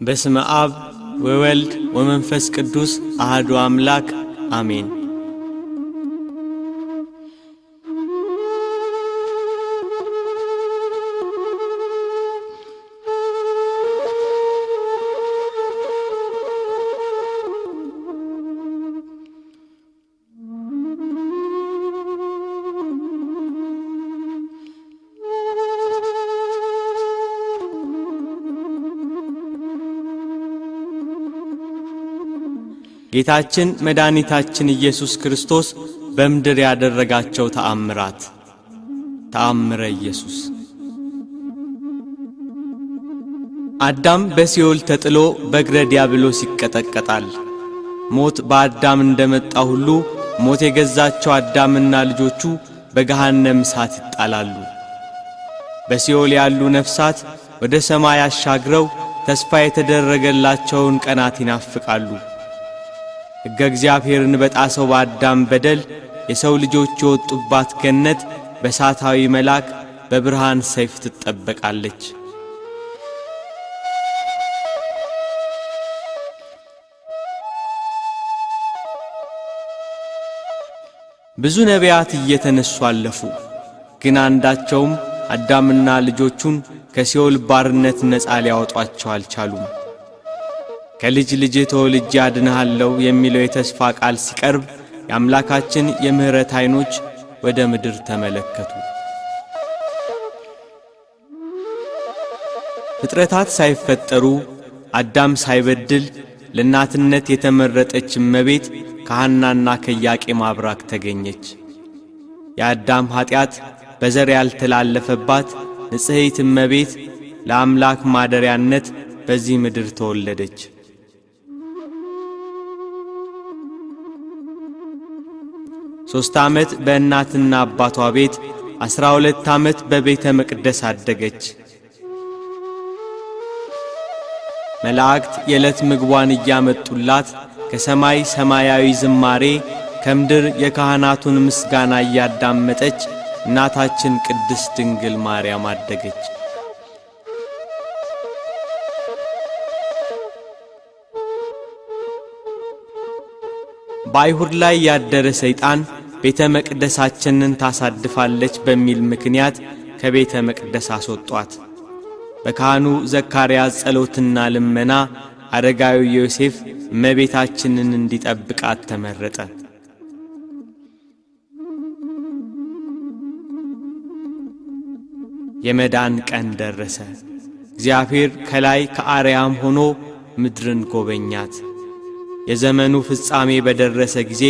በስመ አብ ወወልድ ወመንፈስ ቅዱስ አሐዱ አምላክ አሜን። ጌታችን መድኃኒታችን ኢየሱስ ክርስቶስ በምድር ያደረጋቸው ተአምራት። ተአምረ ኢየሱስ። አዳም በሲኦል ተጥሎ በእግረ ዲያብሎስ ይቀጠቀጣል። ሞት በአዳም እንደመጣ ሁሉ ሞት የገዛቸው አዳምና ልጆቹ በገሃነም እሳት ይጣላሉ። በሲኦል ያሉ ነፍሳት ወደ ሰማይ አሻግረው ተስፋ የተደረገላቸውን ቀናት ይናፍቃሉ። ሕገ እግዚአብሔርን በጣሰው በአዳም በደል የሰው ልጆች የወጡባት ገነት በእሳታዊ መልአክ በብርሃን ሰይፍ ትጠበቃለች። ብዙ ነቢያት እየተነሱ አለፉ፣ ግን አንዳቸውም አዳምና ልጆቹን ከሲኦል ባርነት ነፃ ሊያወጧቸው አልቻሉም። ከልጅ ልጅ ተወልጄ አድንሃለሁ የሚለው የተስፋ ቃል ሲቀርብ የአምላካችን የምህረት ዓይኖች ወደ ምድር ተመለከቱ። ፍጥረታት ሳይፈጠሩ አዳም ሳይበድል ለእናትነት የተመረጠች እመቤት ከሐናና ከኢያቄም አብራክ ተገኘች። የአዳም ኀጢአት በዘር ያልተላለፈባት ንጽሕት እመቤት ለአምላክ ማደሪያነት በዚህ ምድር ተወለደች። 3 ዓመት በእናትና አባቷ ቤት 12 ዓመት በቤተ መቅደስ አደገች። መላእክት የዕለት ምግቧን እያመጡላት ከሰማይ ሰማያዊ ዝማሬ ከምድር የካህናቱን ምስጋና እያዳመጠች እናታችን ቅድስት ድንግል ማርያም አደገች። በአይሁድ ላይ ያደረ ሰይጣን ቤተ መቅደሳችንን ታሳድፋለች በሚል ምክንያት ከቤተ መቅደስ አስወጧት። በካህኑ ዘካርያስ ጸሎትና ልመና አረጋዊ ዮሴፍ እመቤታችንን እንዲጠብቃት ተመረጠ። የመዳን ቀን ደረሰ። እግዚአብሔር ከላይ ከአርያም ሆኖ ምድርን ጎበኛት። የዘመኑ ፍጻሜ በደረሰ ጊዜ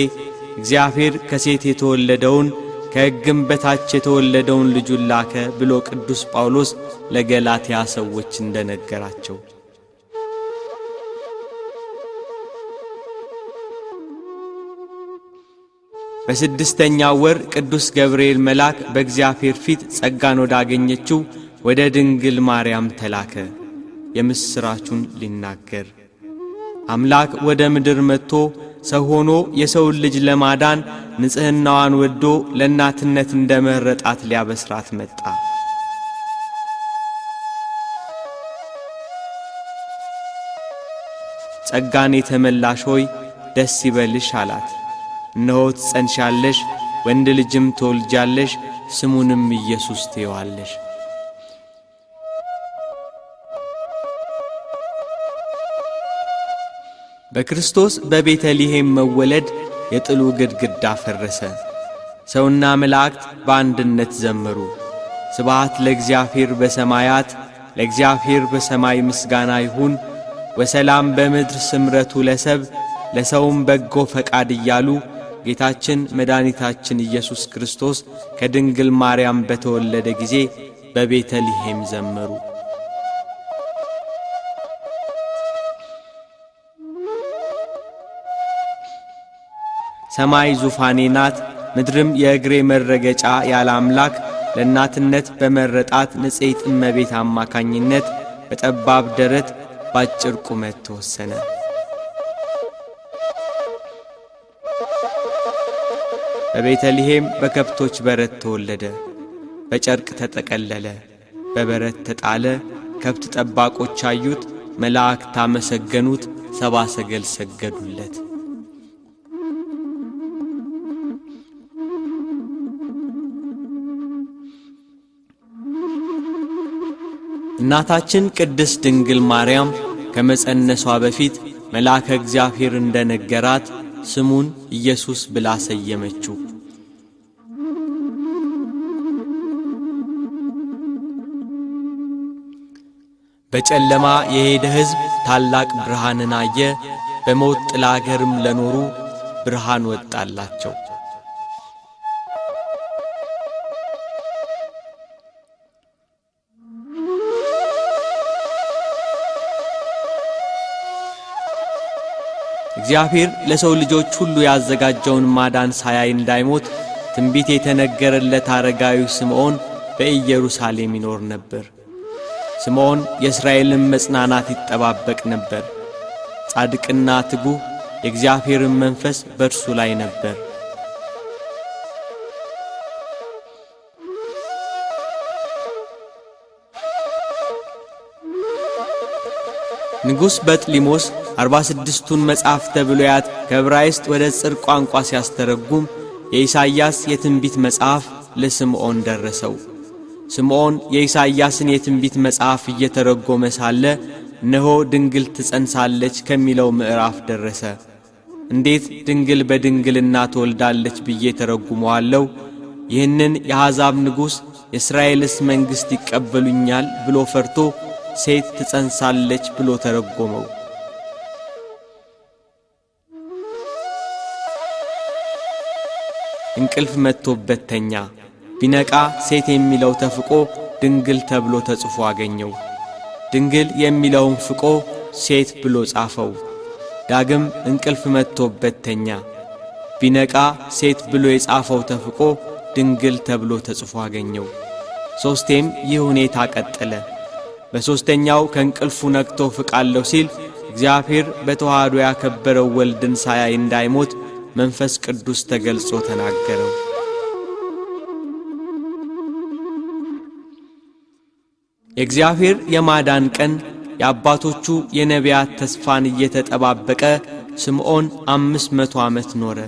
እግዚአብሔር ከሴት የተወለደውን ከሕግም በታች የተወለደውን ልጁን ላከ ብሎ ቅዱስ ጳውሎስ ለገላትያ ሰዎች እንደነገራቸው በስድስተኛው ወር ቅዱስ ገብርኤል መልአክ በእግዚአብሔር ፊት ጸጋን ወዳገኘችው ወደ ድንግል ማርያም ተላከ፣ የምስራቹን ሊናገር። አምላክ ወደ ምድር መጥቶ ሰው ሆኖ የሰውን ልጅ ለማዳን ንጽሕናዋን ወዶ ለእናትነት እንደመረጣት ሊያበስራት መጣ። ጸጋን የተመላሽ ሆይ ደስ ይበልሽ አላት። እነሆ ትጸንሻለሽ፣ ወንድ ልጅም ትወልጃለሽ፣ ስሙንም ኢየሱስ ትዪዋለሽ። በክርስቶስ በቤተልሔም መወለድ የጥሉ ግድግዳ ፈረሰ። ሰውና መላእክት በአንድነት ዘመሩ። ስብሐት ለእግዚአብሔር በሰማያት ለእግዚአብሔር በሰማይ ምስጋና ይሁን፣ ወሰላም በምድር ስምረቱ ለሰብ ለሰውም በጎ ፈቃድ እያሉ ጌታችን መድኃኒታችን ኢየሱስ ክርስቶስ ከድንግል ማርያም በተወለደ ጊዜ በቤተልሔም ዘመሩ። ሰማይ ዙፋኔ ናት፣ ምድርም የእግሬ መረገጫ ያለ አምላክ ለእናትነት በመረጣት ንጽሕት እመቤት አማካኝነት በጠባብ ደረት ባጭር ቁመት ተወሰነ። በቤተልሔም በከብቶች በረት ተወለደ። በጨርቅ ተጠቀለለ፣ በበረት ተጣለ። ከብት ጠባቆች አዩት፣ መላእክት አመሰገኑት፣ ሰብአ ሰገል ሰገዱለት። እናታችን ቅድስት ድንግል ማርያም ከመጸነሷ በፊት መልአከ እግዚአብሔር እንደነገራት ስሙን ኢየሱስ ብላ ሰየመችው። በጨለማ የሄደ ሕዝብ ታላቅ ብርሃንን አየ፣ በሞት ጥላ አገርም ለኖሩ ብርሃን ወጣላቸው። እግዚአብሔር ለሰው ልጆች ሁሉ ያዘጋጀውን ማዳን ሳያይ እንዳይሞት ትንቢት የተነገረለት አረጋዊ ስምዖን በኢየሩሳሌም ይኖር ነበር። ስምዖን የእስራኤልን መጽናናት ይጠባበቅ ነበር። ጻድቅና ትጉህ የእግዚአብሔርን መንፈስ በእርሱ ላይ ነበር። ንጉሥ በጥሊሞስ 46ቱን መጻሕፍተ ብሉያት ከዕብራይስጥ ወደ ጽር ቋንቋ ሲያስተረጉም የኢሳይያስ የትንቢት መጽሐፍ ለስምዖን ደረሰው። ስምዖን የኢሳይያስን የትንቢት መጽሐፍ እየተረጎመ ሳለ እነሆ ድንግል ትጸንሳለች ከሚለው ምዕራፍ ደረሰ። እንዴት ድንግል በድንግልና ትወልዳለች ብዬ ተረጉመዋለሁ? ይህንን የአሕዛብ ንጉሥ የእስራኤልስ መንግሥት ይቀበሉኛል ብሎ ፈርቶ ሴት ትጸንሳለች ብሎ ተረጎመው። እንቅልፍ መጥቶበት ተኛ። ቢነቃ ሴት የሚለው ተፍቆ ድንግል ተብሎ ተጽፎ አገኘው። ድንግል የሚለውን ፍቆ ሴት ብሎ ጻፈው። ዳግም እንቅልፍ መጥቶበት ተኛ። ቢነቃ ሴት ብሎ የጻፈው ተፍቆ ድንግል ተብሎ ተጽፎ አገኘው። ሦስቴም ይህ ሁኔታ ቀጠለ። በሦስተኛው ከእንቅልፉ ነቅቶ ፍቃለሁ ሲል እግዚአብሔር በተዋህዶ ያከበረው ወልድን ሳያይ እንዳይሞት መንፈስ ቅዱስ ተገልጾ ተናገረው። የእግዚአብሔር የማዳን ቀን የአባቶቹ የነቢያት ተስፋን እየተጠባበቀ ስምዖን 500 ዓመት ኖረ።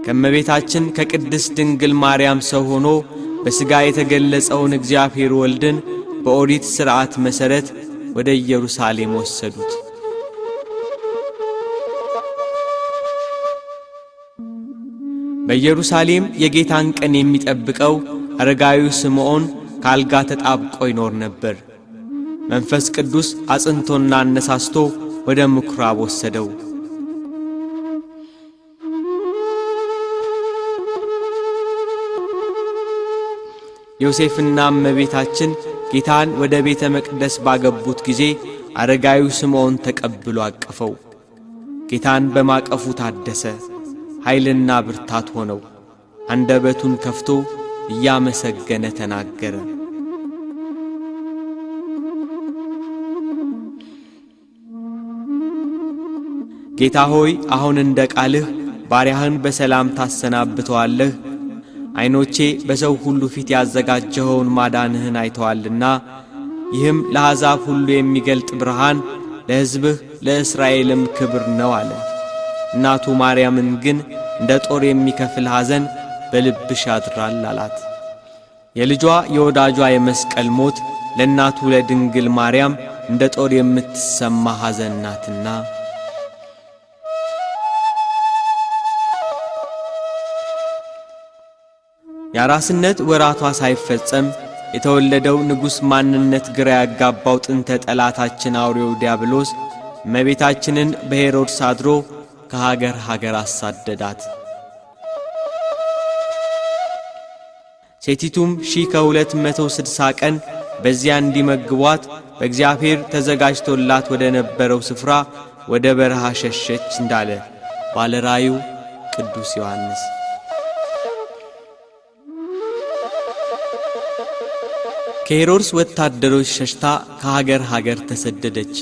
ከእመቤታችን ከቅድስት ድንግል ማርያም ሰው ሆኖ በሥጋ የተገለጸውን እግዚአብሔር ወልድን በኦሪት ሥርዓት መሠረት ወደ ኢየሩሳሌም ወሰዱት። በኢየሩሳሌም የጌታን ቀን የሚጠብቀው አረጋዊው ስምዖን ካልጋ ተጣብቆ ይኖር ነበር። መንፈስ ቅዱስ አጽንቶና አነሳስቶ ወደ ምኵራብ ወሰደው። ዮሴፍና እመቤታችን ጌታን ወደ ቤተ መቅደስ ባገቡት ጊዜ አረጋዊው ስምዖን ተቀብሎ አቀፈው። ጌታን በማቀፉ ታደሰ፣ ኃይልና ብርታት ሆነው። አንደበቱን ከፍቶ እያመሰገነ ተናገረ። ጌታ ሆይ አሁን እንደ ቃልህ ባሪያህን በሰላም ታሰናብተዋለህ። ዓይኖቼ በሰው ሁሉ ፊት ያዘጋጀኸውን ማዳንህን አይተዋልና ይህም ለአሕዛብ ሁሉ የሚገልጥ ብርሃን ለሕዝብህ ለእስራኤልም ክብር ነው አለ። እናቱ ማርያምን ግን እንደ ጦር የሚከፍል ሐዘን በልብሽ ያድራል አላት። የልጇ የወዳጇ የመስቀል ሞት ለእናቱ ለድንግል ማርያም እንደ ጦር የምትሰማ ሐዘን ናትና የአራስነት ወራቷ ሳይፈጸም የተወለደው ንጉሥ ማንነት ግራ ያጋባው ጥንተ ጠላታችን አውሬው ዲያብሎስ እመቤታችንን በሄሮድስ አድሮ ከሀገር ሀገር አሳደዳት። ሴቲቱም 1260 ቀን በዚያ እንዲመግቧት በእግዚአብሔር ተዘጋጅቶላት ወደ ነበረው ስፍራ ወደ በረሃ ሸሸች እንዳለ ባለራእዩ ቅዱስ ዮሐንስ። ከሄሮድስ ወታደሮች ሸሽታ ከሀገር ሀገር ተሰደደች።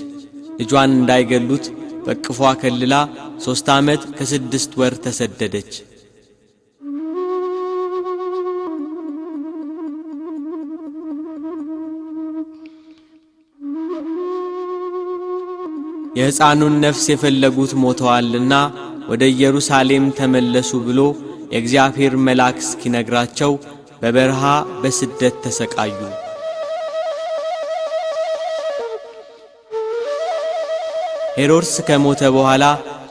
ልጇን እንዳይገሉት በቅፏ ከልላ 3 ዓመት ከ6 ወር ተሰደደች። የሕፃኑን ነፍስ የፈለጉት ሞተዋልና ወደ ኢየሩሳሌም ተመለሱ ብሎ የእግዚአብሔር መልአክ እስኪነግራቸው በበረሃ በስደት ተሰቃዩ። ሄሮድስ ከሞተ በኋላ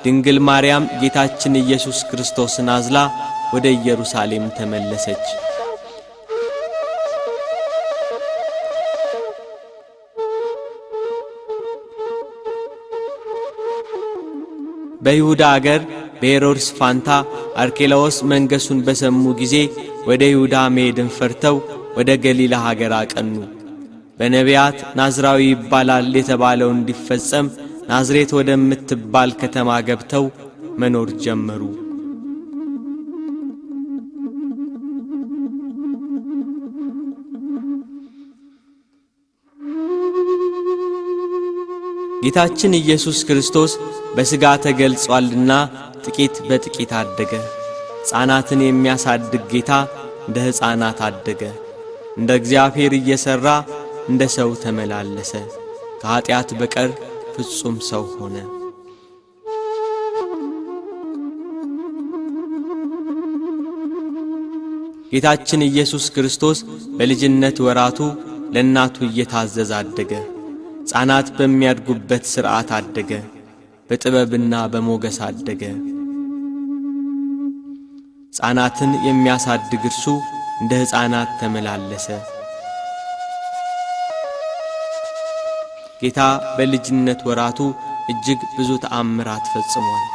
ድንግል ማርያም ጌታችን ኢየሱስ ክርስቶስን አዝላ ወደ ኢየሩሳሌም ተመለሰች። በይሁዳ አገር በሄሮድስ ፋንታ አርኬላዎስ መንገሱን በሰሙ ጊዜ ወደ ይሁዳ መሄድን ፈርተው ወደ ገሊላ ሀገር አቀኑ። በነቢያት ናዝራዊ ይባላል የተባለው እንዲፈጸም ናዝሬት ወደምትባል ከተማ ገብተው መኖር ጀመሩ። ጌታችን ኢየሱስ ክርስቶስ በሥጋ ተገልጿልና ጥቂት በጥቂት አደገ። ሕፃናትን የሚያሳድግ ጌታ እንደ ሕፃናት አደገ። እንደ እግዚአብሔር እየሠራ እንደ ሰው ተመላለሰ። ከኀጢአት በቀር ፍጹም ሰው ሆነ። ጌታችን ኢየሱስ ክርስቶስ በልጅነት ወራቱ ለእናቱ እየታዘዘ አደገ። ሕፃናት በሚያድጉበት ሥርዓት አደገ። በጥበብና በሞገስ አደገ። ሕፃናትን የሚያሳድግ እርሱ እንደ ሕፃናት ተመላለሰ። ጌታ በልጅነት ወራቱ እጅግ ብዙ ተአምራት ፈጽሟል።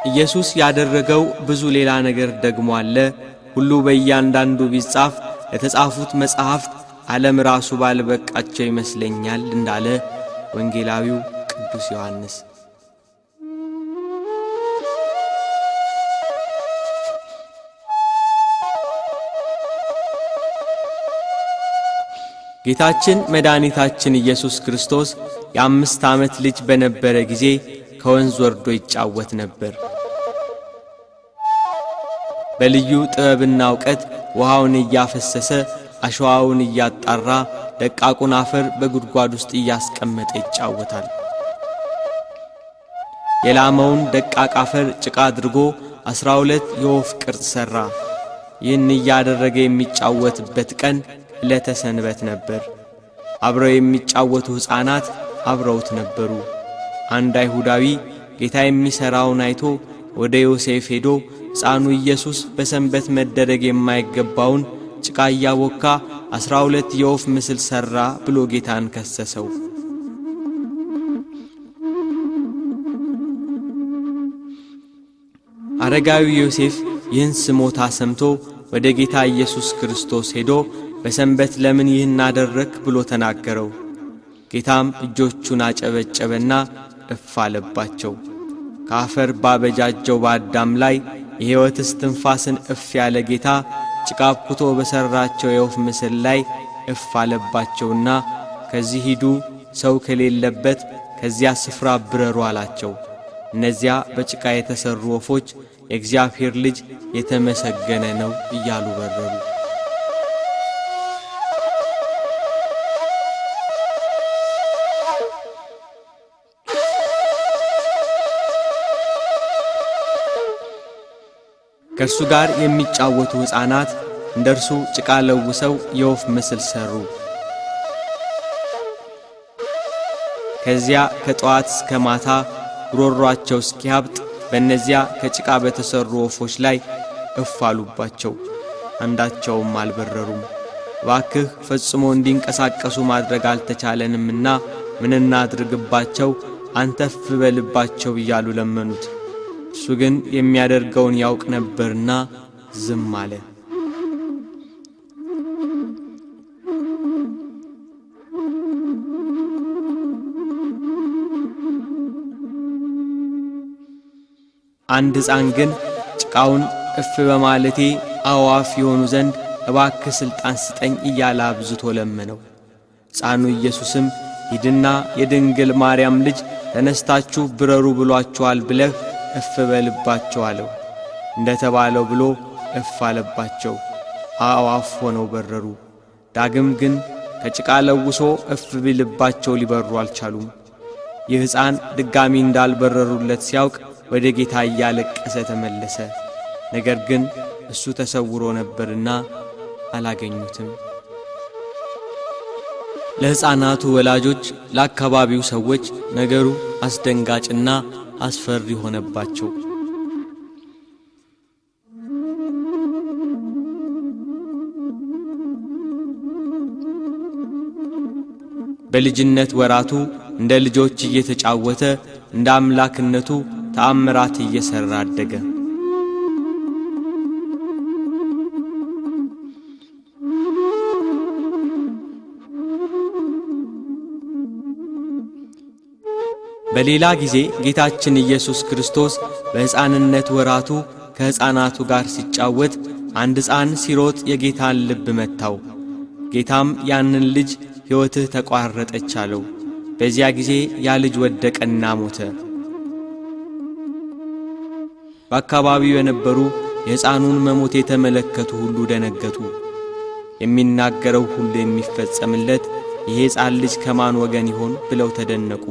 ኢየሱስ ያደረገው ብዙ ሌላ ነገር ደግሞ አለ። ሁሉ በእያንዳንዱ ቢጻፍ ለተጻፉት መጻሕፍት ዓለም ራሱ ባልበቃቸው ይመስለኛል እንዳለ ወንጌላዊው ቅዱስ ዮሐንስ። ጌታችን መድኃኒታችን ኢየሱስ ክርስቶስ የ5 ዓመት ልጅ በነበረ ጊዜ ከወንዝ ወርዶ ይጫወት ነበር። በልዩ ጥበብና ዕውቀት ውሃውን እያፈሰሰ አሸዋውን እያጣራ ደቃቁን አፈር በጉድጓድ ውስጥ እያስቀመጠ ይጫወታል። የላመውን ደቃቅ አፈር ጭቃ አድርጎ 12 የወፍ ቅርጽ ሠራ። ይህን እያደረገ የሚጫወትበት ቀን ዕለተ ሰንበት ነበር። አብረው የሚጫወቱ ሕፃናት አብረውት ነበሩ። አንድ አይሁዳዊ ጌታ የሚሠራውን አይቶ ወደ ዮሴፍ ሄዶ ሕፃኑ ኢየሱስ በሰንበት መደረግ የማይገባውን ጭቃ እያቦካ 12 የወፍ ምስል ሠራ ብሎ ጌታን ከሰሰው። አረጋዊ ዮሴፍ ይህን ስሞታ ሰምቶ ወደ ጌታ ኢየሱስ ክርስቶስ ሄዶ በሰንበት ለምን ይህን አደረክ ብሎ ተናገረው። ጌታም እጆቹን አጨበጨበና እፍ አለባቸው። ከአፈር ባበጃጀው በአዳም ላይ የሕይወት እስትንፋስን እፍ ያለ ጌታ ጭቃ አብኩቶ በሠራቸው የወፍ ምስል ላይ እፍ አለባቸውና ከዚህ ሂዱ፣ ሰው ከሌለበት ከዚያ ስፍራ ብረሩ አላቸው። እነዚያ በጭቃ የተሠሩ ወፎች የእግዚአብሔር ልጅ የተመሰገነ ነው እያሉ በረሩ። ከእርሱ ጋር የሚጫወቱ ሕፃናት እንደ እርሱ ጭቃ ለውሰው የወፍ ምስል ሠሩ። ከዚያ ከጠዋት እስከ ማታ ጉሮሯቸው እስኪያብጥ በእነዚያ ከጭቃ በተሠሩ ወፎች ላይ እፍ አሉባቸው። አንዳቸውም አልበረሩም። እባክህ ፈጽሞ እንዲንቀሳቀሱ ማድረግ አልተቻለንምና ምን እናድርግባቸው? አንተ እፍ በልባቸው እያሉ ለመኑት። እሱ ግን የሚያደርገውን ያውቅ ነበርና ዝም አለ። አንድ ሕፃን ግን ጭቃውን እፍ በማለቴ አዋፍ የሆኑ ዘንድ እባክህ ሥልጣን ስጠኝ እያለ አብዝቶ ለመነው። ሕፃኑ ኢየሱስም ሂድና የድንግል ማርያም ልጅ ተነስታችሁ ብረሩ ብሏችኋል ብለህ እፍ በልባቸው አለው። እንደ ተባለው ብሎ እፍ አለባቸው። አዋፍ ሆነው በረሩ። ዳግም ግን ከጭቃ ለውሶ እፍ ቢልባቸው ሊበሩ አልቻሉም። ይህ ሕፃን ድጋሚ እንዳልበረሩለት ሲያውቅ ወደ ጌታ እያለቀሰ ተመለሰ። ነገር ግን እሱ ተሰውሮ ነበርና አላገኙትም። ለሕፃናቱ ወላጆች፣ ለአካባቢው ሰዎች ነገሩ አስደንጋጭና አስፈሪ ሆነባቸው። በልጅነት ወራቱ እንደ ልጆች እየተጫወተ እንደ አምላክነቱ ተአምራት እየሰራ አደገ። በሌላ ጊዜ ጌታችን ኢየሱስ ክርስቶስ በሕፃንነት ወራቱ ከሕፃናቱ ጋር ሲጫወት አንድ ሕፃን ሲሮጥ የጌታን ልብ መታው። ጌታም ያንን ልጅ ሕይወትህ ተቋረጠች አለው። በዚያ ጊዜ ያ ልጅ ወደቀና ሞተ። በአካባቢው የነበሩ የሕፃኑን መሞት የተመለከቱ ሁሉ ደነገጡ። የሚናገረው ሁሉ የሚፈጸምለት ይሄ ሕፃን ልጅ ከማን ወገን ይሆን ብለው ተደነቁ።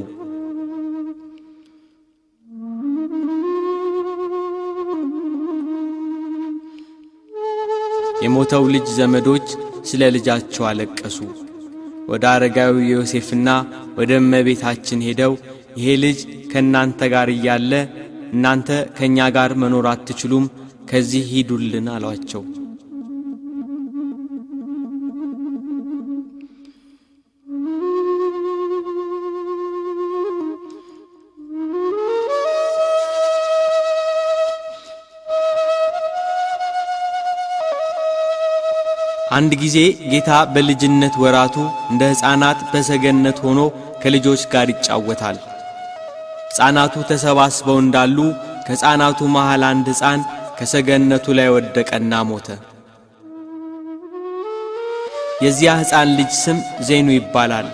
የሞተው ልጅ ዘመዶች ስለ ልጃቸው አለቀሱ። ወደ አረጋዊ ዮሴፍና ወደ እመቤታችን ሄደው ይሄ ልጅ ከእናንተ ጋር እያለ እናንተ ከእኛ ጋር መኖር አትችሉም፣ ከዚህ ሂዱልን አሏቸው። አንድ ጊዜ ጌታ በልጅነት ወራቱ እንደ ሕፃናት በሰገነት ሆኖ ከልጆች ጋር ይጫወታል። ሕፃናቱ ተሰባስበው እንዳሉ ከሕፃናቱ መሃል አንድ ሕፃን ከሰገነቱ ላይ ወደቀና ሞተ። የዚያ ሕፃን ልጅ ስም ዜኑ ይባላል።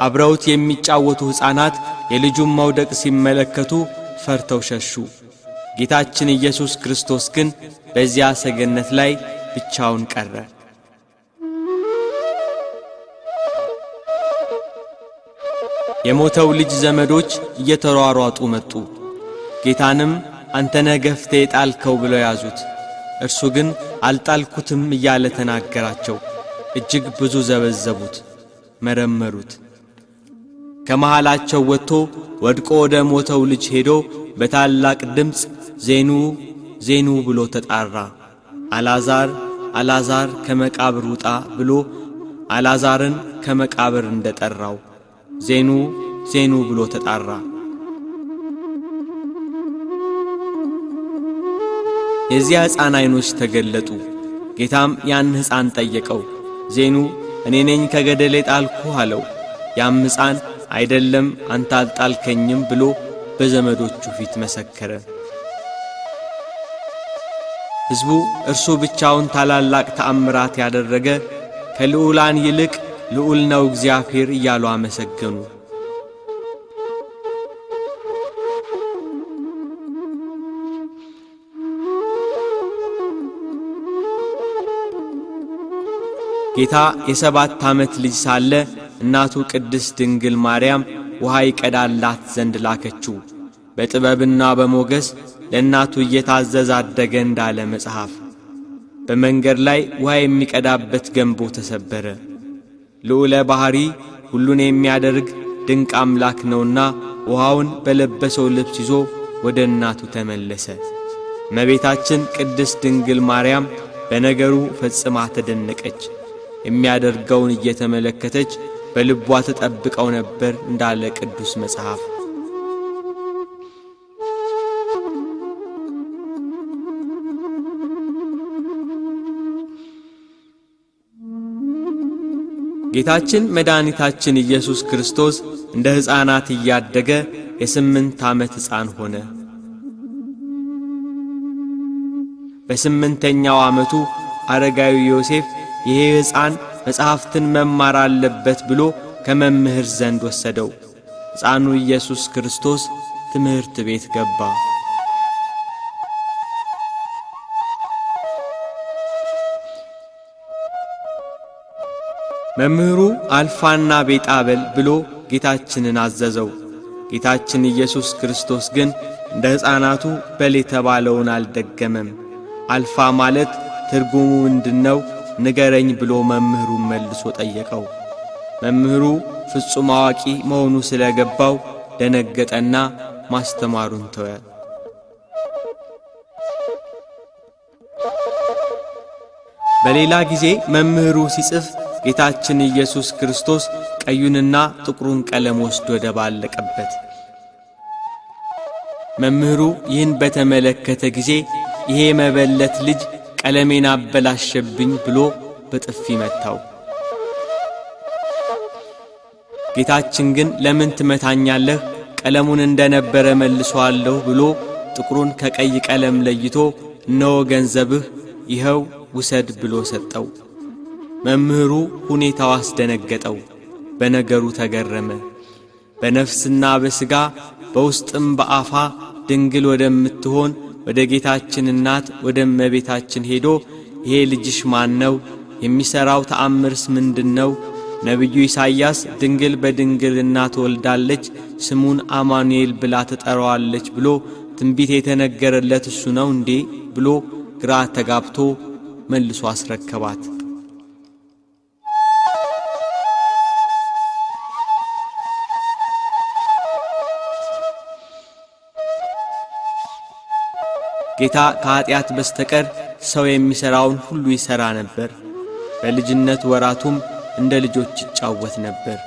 አብረውት የሚጫወቱ ሕፃናት የልጁን መውደቅ ሲመለከቱ ፈርተው ሸሹ። ጌታችን ኢየሱስ ክርስቶስ ግን በዚያ ሰገነት ላይ ብቻውን ቀረ። የሞተው ልጅ ዘመዶች እየተሯሯጡ መጡ። ጌታንም አንተ ነህ ገፍተህ ጣልከው ብለው ያዙት። እርሱ ግን አልጣልኩትም እያለ ተናገራቸው። እጅግ ብዙ ዘበዘቡት፣ መረመሩት። ከመሃላቸው ወጥቶ ወድቆ ወደ ሞተው ልጅ ሄዶ በታላቅ ድምፅ ዜኑ ዜኑ ብሎ ተጣራ። አልዓዛር አልዓዛር ከመቃብር ውጣ ብሎ አልዓዛርን ከመቃብር እንደጠራው ዜኑ ዜኑ ብሎ ተጣራ። የዚያ ሕፃን ዓይኖች ተገለጡ። ጌታም ያን ሕፃን ጠየቀው። ዜኑ እኔ ነኝ ከገደል የጣልኩህ አለው። ያም ሕፃን አይደለም አንተ አልጣልከኝም ብሎ በዘመዶቹ ፊት መሰከረ። ሕዝቡ እርሱ ብቻውን ታላላቅ ተአምራት ያደረገ ከልዑላን ይልቅ ልዑል ነው እግዚአብሔር እያሉ አመሰገኑ። ጌታ የ7 ዓመት ልጅ ሳለ እናቱ ቅድስት ድንግል ማርያም ውሃ ይቀዳላት ዘንድ ላከችው። በጥበብና በሞገስ ለእናቱ እየታዘዘ አደገ እንዳለ መጽሐፍ። በመንገድ ላይ ውሃ የሚቀዳበት ገንቦ ተሰበረ። ልዑለ ባሕሪ ሁሉን የሚያደርግ ድንቅ አምላክ ነውና ውሃውን በለበሰው ልብስ ይዞ ወደ እናቱ ተመለሰ። እመቤታችን ቅድስት ድንግል ማርያም በነገሩ ፈጽማ ተደነቀች። የሚያደርገውን እየተመለከተች በልቧ ተጠብቀው ነበር እንዳለ ቅዱስ መጽሐፍ። ጌታችን መድኃኒታችን ኢየሱስ ክርስቶስ እንደ ሕፃናት እያደገ የ8 ዓመት ሕፃን ሆነ። በ8ኛው ዓመቱ አረጋዊ ዮሴፍ ይሄ ሕፃን መጽሐፍትን መማር አለበት ብሎ ከመምህር ዘንድ ወሰደው። ሕፃኑ ኢየሱስ ክርስቶስ ትምህርት ቤት ገባ። መምህሩ አልፋና ቤጣ በል ብሎ ጌታችንን አዘዘው። ጌታችን ኢየሱስ ክርስቶስ ግን እንደ ሕፃናቱ በል የተባለውን አልደገመም። አልፋ ማለት ትርጉሙ ምንድነው ንገረኝ ብሎ መምህሩን መልሶ ጠየቀው። መምህሩ ፍጹም አዋቂ መሆኑ ስለገባው ደነገጠና ማስተማሩን ተወ። በሌላ ጊዜ መምህሩ ሲጽፍ ጌታችን ኢየሱስ ክርስቶስ ቀዩንና ጥቁሩን ቀለም ወስዶ ደባለቀበት። መምህሩ ይህን በተመለከተ ጊዜ ይሄ መበለት ልጅ ቀለሜን አበላሸብኝ ብሎ በጥፊ መታው። ጌታችን ግን ለምን ትመታኛለህ? ቀለሙን እንደነበረ መልሶአለሁ ብሎ ጥቁሩን ከቀይ ቀለም ለይቶ እነሆ ገንዘብህ ይኸው ውሰድ ብሎ ሰጠው። መምህሩ ሁኔታው አስደነገጠው፣ በነገሩ ተገረመ። በነፍስና በሥጋ በውስጥም በአፋ ድንግል ወደምትሆን ወደ ጌታችን እናት ወደ እመቤታችን ሄዶ ይሄ ልጅሽ ማን ነው? የሚሠራው ተአምርስ ምንድነው? ነቢዩ ኢሳይያስ ድንግል በድንግልና ትወልዳለች፣ ስሙን አማኑኤል ብላ ትጠራዋለች ብሎ ትንቢት የተነገረለት እሱ ነው እንዴ? ብሎ ግራ ተጋብቶ መልሶ አስረከባት። ጌታ ከኃጢአት በስተቀር ሰው የሚሠራውን ሁሉ ይሠራ ነበር። በልጅነት ወራቱም እንደ ልጆች ይጫወት ነበር።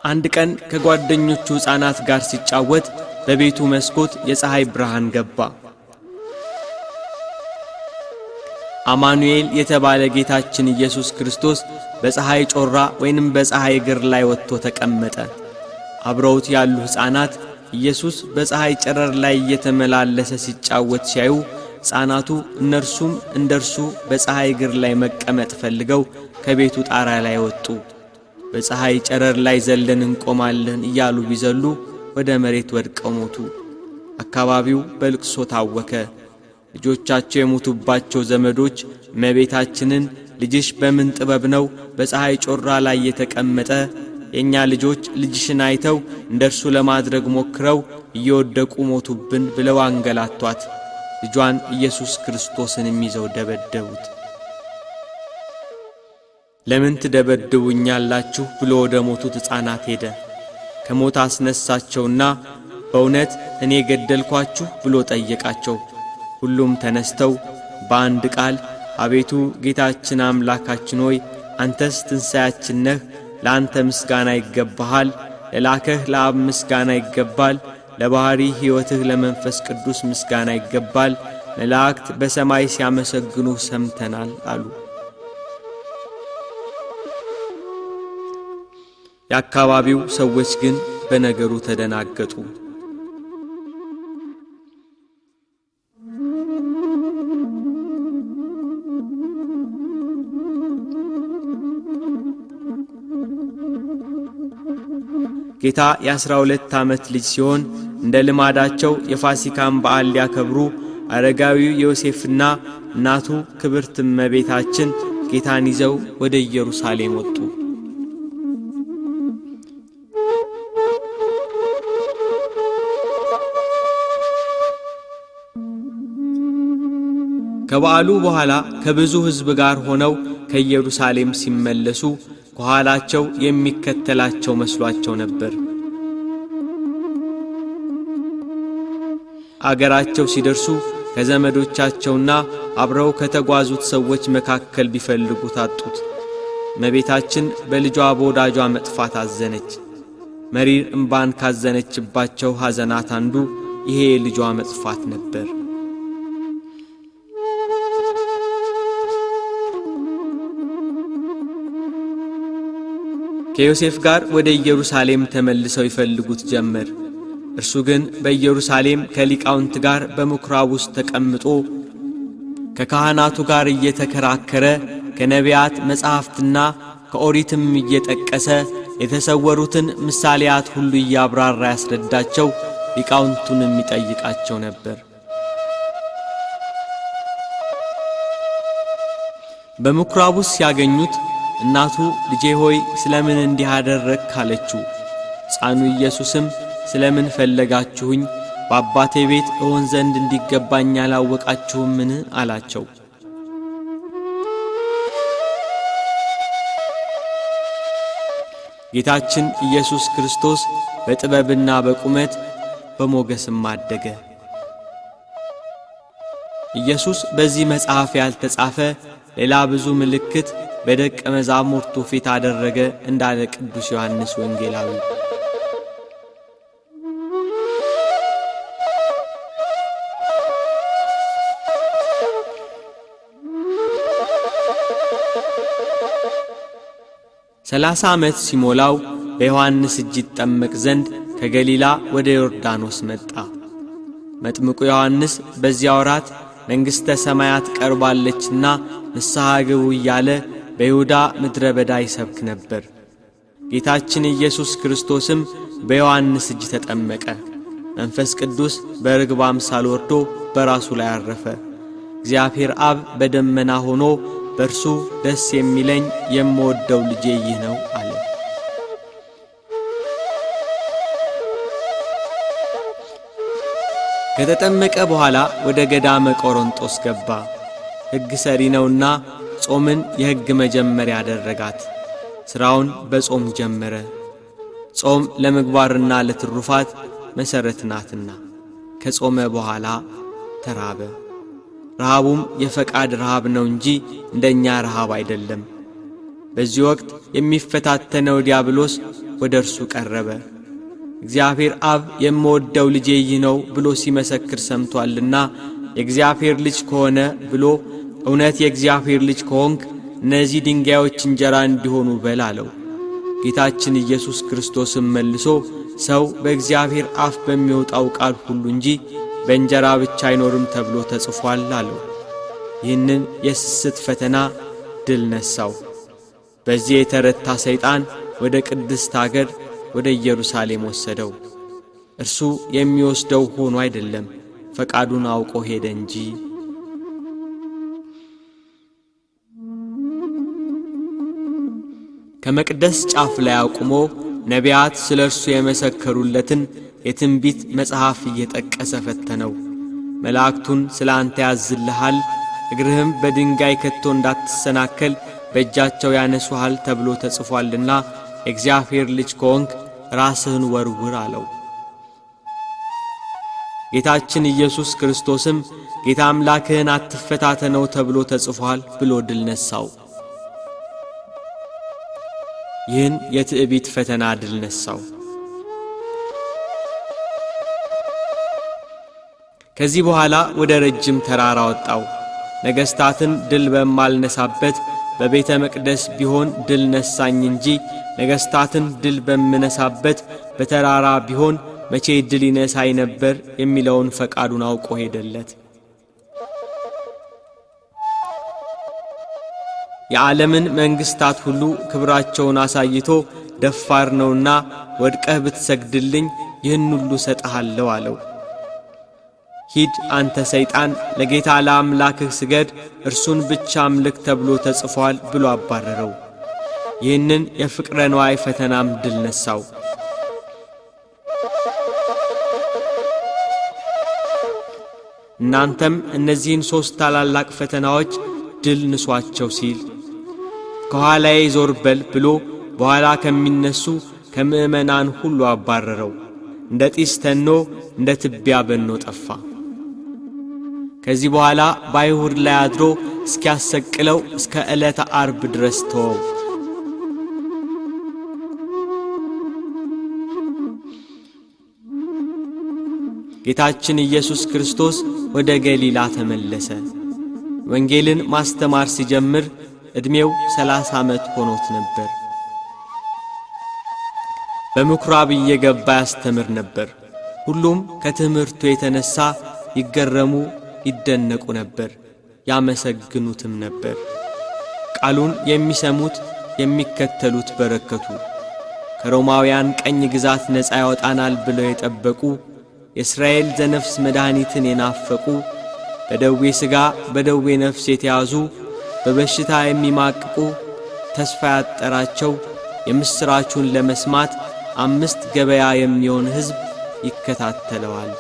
አንድ ቀን ከጓደኞቹ ሕፃናት ጋር ሲጫወት በቤቱ መስኮት የፀሐይ ብርሃን ገባ። አማኑኤል የተባለ ጌታችን ኢየሱስ ክርስቶስ በፀሐይ ጮራ ወይንም በፀሐይ እግር ላይ ወጥቶ ተቀመጠ። አብረውት ያሉ ሕፃናት ኢየሱስ በፀሐይ ጨረር ላይ እየተመላለሰ ሲጫወት ሲያዩ ሕፃናቱ እነርሱም እንደርሱ በፀሐይ እግር ላይ መቀመጥ ፈልገው ከቤቱ ጣራ ላይ ወጡ። በፀሐይ ጨረር ላይ ዘለን እንቆማለን እያሉ ቢዘሉ ወደ መሬት ወድቀው ሞቱ። አካባቢው በልቅሶ ታወከ። ልጆቻቸው የሞቱባቸው ዘመዶች እመቤታችንን ልጅሽ በምን ጥበብ ነው በፀሐይ ጮራ ላይ የተቀመጠ? የኛ ልጆች ልጅሽን አይተው እንደርሱ ለማድረግ ሞክረው እየወደቁ ሞቱብን ብለው አንገላቷት። ልጇን ኢየሱስ ክርስቶስንም ይዘው ደበደቡት። ለምን ትደበድቡኛላችሁ ብሎ ወደ ሞቱት ሕፃናት ሄደ። ከሞት አስነሳቸውና በእውነት እኔ ገደልኳችሁ ብሎ ጠየቃቸው። ሁሉም ተነስተው በአንድ ቃል አቤቱ ጌታችን አምላካችን ሆይ አንተስ ትንሣያችን ነህ፣ ለአንተ ምስጋና ይገባሃል፣ ለላከህ ለአብ ምስጋና ይገባል፣ ለባሕሪ ሕይወትህ ለመንፈስ ቅዱስ ምስጋና ይገባል፣ መላእክት በሰማይ ሲያመሰግኑህ ሰምተናል አሉ። የአካባቢው ሰዎች ግን በነገሩ ተደናገጡ። ጌታ የ12 ዓመት ልጅ ሲሆን እንደ ልማዳቸው የፋሲካን በዓል ሊያከብሩ አረጋዊው ዮሴፍና እናቱ ክብርት እመቤታችን ጌታን ይዘው ወደ ኢየሩሳሌም ወጡ። ከበዓሉ በኋላ ከብዙ ሕዝብ ጋር ሆነው ከኢየሩሳሌም ሲመለሱ ከኋላቸው የሚከተላቸው መስሏቸው ነበር። አገራቸው ሲደርሱ ከዘመዶቻቸውና አብረው ከተጓዙት ሰዎች መካከል ቢፈልጉት አጡት። እመቤታችን በልጇ በወዳጇ መጥፋት አዘነች። መሪር እምባን ካዘነችባቸው ሐዘናት አንዱ ይሄ ልጇ መጥፋት ነበር። ከዮሴፍ ጋር ወደ ኢየሩሳሌም ተመልሰው ይፈልጉት ጀመር። እርሱ ግን በኢየሩሳሌም ከሊቃውንት ጋር በምኵራብ ውስጥ ተቀምጦ ከካህናቱ ጋር እየተከራከረ ከነቢያት መጻሕፍትና ከኦሪትም እየጠቀሰ የተሰወሩትን ምሳሌያት ሁሉ እያብራራ ያስረዳቸው፣ ሊቃውንቱንም ይጠይቃቸው ነበር። በምኵራቡ ሲያገኙት እናቱ ልጄ ሆይ ስለምን እንዲህ አደረግክ አለችው። ሕፃኑ ኢየሱስም ስለምን ፈለጋችሁኝ? በአባቴ ቤት እሆን ዘንድ እንዲገባኝ አላወቃችሁምን? አላቸው። ጌታችን ኢየሱስ ክርስቶስ በጥበብና በቁመት በሞገስም አደገ። ኢየሱስ በዚህ መጽሐፍ ያልተጻፈ ሌላ ብዙ ምልክት በደቀ መዛሙርቱ ፊት አደረገ እንዳለ ቅዱስ ዮሐንስ ወንጌላዊ። ሰላሳ ዓመት ሲሞላው በዮሐንስ እጅ ይጠመቅ ዘንድ ከገሊላ ወደ ዮርዳኖስ መጣ። መጥምቁ ዮሐንስ በዚያ ወራት መንግሥተ ሰማያት ቀርባለችና ንስሐ ግቡ እያለ በይሁዳ ምድረ በዳ ይሰብክ ነበር። ጌታችን ኢየሱስ ክርስቶስም በዮሐንስ እጅ ተጠመቀ። መንፈስ ቅዱስ በርግብ አምሳል ወርዶ በራሱ ላይ አረፈ። እግዚአብሔር አብ በደመና ሆኖ በእርሱ ደስ የሚለኝ የምወደው ልጄ ይህ ነው አለ። ከተጠመቀ በኋላ ወደ ገዳመ ቆሮንጦስ ገባ። ሕግ ሰሪ ነውና ጾምን የሕግ መጀመሪያ አደረጋት። ሥራውን በጾም ጀመረ። ጾም ለምግባርና ለትሩፋት መሠረት ናትና። ከጾመ በኋላ ተራበ። ረሃቡም የፈቃድ ረሃብ ነው እንጂ እንደኛ ረሃብ አይደለም። በዚህ ወቅት የሚፈታተነው ዲያብሎስ ወደ እርሱ ቀረበ። እግዚአብሔር አብ የምወደው ልጄ ይህ ነው ብሎ ሲመሰክር ሰምቶአልና የእግዚአብሔር ልጅ ከሆነ ብሎ እውነት የእግዚአብሔር ልጅ ከሆንክ እነዚህ ድንጋዮች እንጀራ እንዲሆኑ በል አለው። ጌታችን ኢየሱስ ክርስቶስም መልሶ ሰው በእግዚአብሔር አፍ በሚወጣው ቃል ሁሉ እንጂ በእንጀራ ብቻ አይኖርም ተብሎ ተጽፏል አለው። ይህንን የስስት ፈተና ድል ነሳው። በዚህ የተረታ ሰይጣን ወደ ቅድስት አገር ወደ ኢየሩሳሌም ወሰደው። እርሱ የሚወስደው ሆኖ አይደለም፣ ፈቃዱን አውቆ ሄደ እንጂ። ከመቅደስ ጫፍ ላይ አቁሞ ነቢያት ስለ እርሱ የመሰከሩለትን የትንቢት መጽሐፍ እየጠቀሰ ፈተነው። መላእክቱን ስለ አንተ ያዝልሃል፣ እግርህም በድንጋይ ከቶ እንዳትሰናከል በእጃቸው ያነሱሃል ተብሎ ተጽፏልና የእግዚአብሔር ልጅ ከሆንክ ራስህን ወርውር አለው። ጌታችን ኢየሱስ ክርስቶስም ጌታ አምላክህን አትፈታተነው ተብሎ ተጽፏል ብሎ ድል ነሳው። ይህን የትዕቢት ፈተና ድል ነሳው። ከዚህ በኋላ ወደ ረጅም ተራራ ወጣው። ነገሥታትን ድል በማልነሳበት በቤተ መቅደስ ቢሆን ድል ነሳኝ እንጂ ነገሥታትን ድል በምነሳበት በተራራ ቢሆን መቼ ድል ይነሳይ ነበር የሚለውን ፈቃዱን አውቆ ሄደለት። የዓለምን መንግሥታት ሁሉ ክብራቸውን አሳይቶ ደፋር ነውና ወድቀህ ብትሰግድልኝ ይህን ሁሉ ሰጠሃለሁ አለው። ሂድ አንተ ሰይጣን፣ ለጌታ ለአምላክህ ስገድ፣ እርሱን ብቻ አምልክ ተብሎ ተጽፏል ብሎ አባረረው። ይህንን የፍቅረ ነዋይ ፈተናም ድል ነሳው። እናንተም እነዚህን 3 ታላላቅ ፈተናዎች ድል ንሷቸው ሲል ከኋላዬ ዞር በል ብሎ በኋላ ከሚነሱ ከምእመናን ሁሉ አባረረው። እንደ ጢስ ተኖ እንደ ትቢያ በኖ ጠፋ። ከዚህ በኋላ በአይሁድ ላይ አድሮ እስኪያሰቅለው እስከ ዕለተ ዓርብ ድረስ ተወው። ጌታችን ኢየሱስ ክርስቶስ ወደ ገሊላ ተመለሰ። ወንጌልን ማስተማር ሲጀምር ዕድሜው 30 ዓመት ሆኖት ነበር። በምኵራብ እየገባ ያስተምር ነበር። ሁሉም ከትምህርቱ የተነሳ ይገረሙ ይደነቁ ነበር፣ ያመሰግኑትም ነበር። ቃሉን የሚሰሙት የሚከተሉት በረከቱ። ከሮማውያን ቀኝ ግዛት ነፃ ያወጣናል ብለው የጠበቁ የእስራኤል ዘነፍስ መድኃኒትን የናፈቁ በደዌ ሥጋ በደዌ ነፍስ የተያዙ በበሽታ የሚማቅቁ ተስፋ ያጠራቸው የምስራቹን ለመስማት 5 ገበያ የሚሆን ሕዝብ ይከታተለዋል።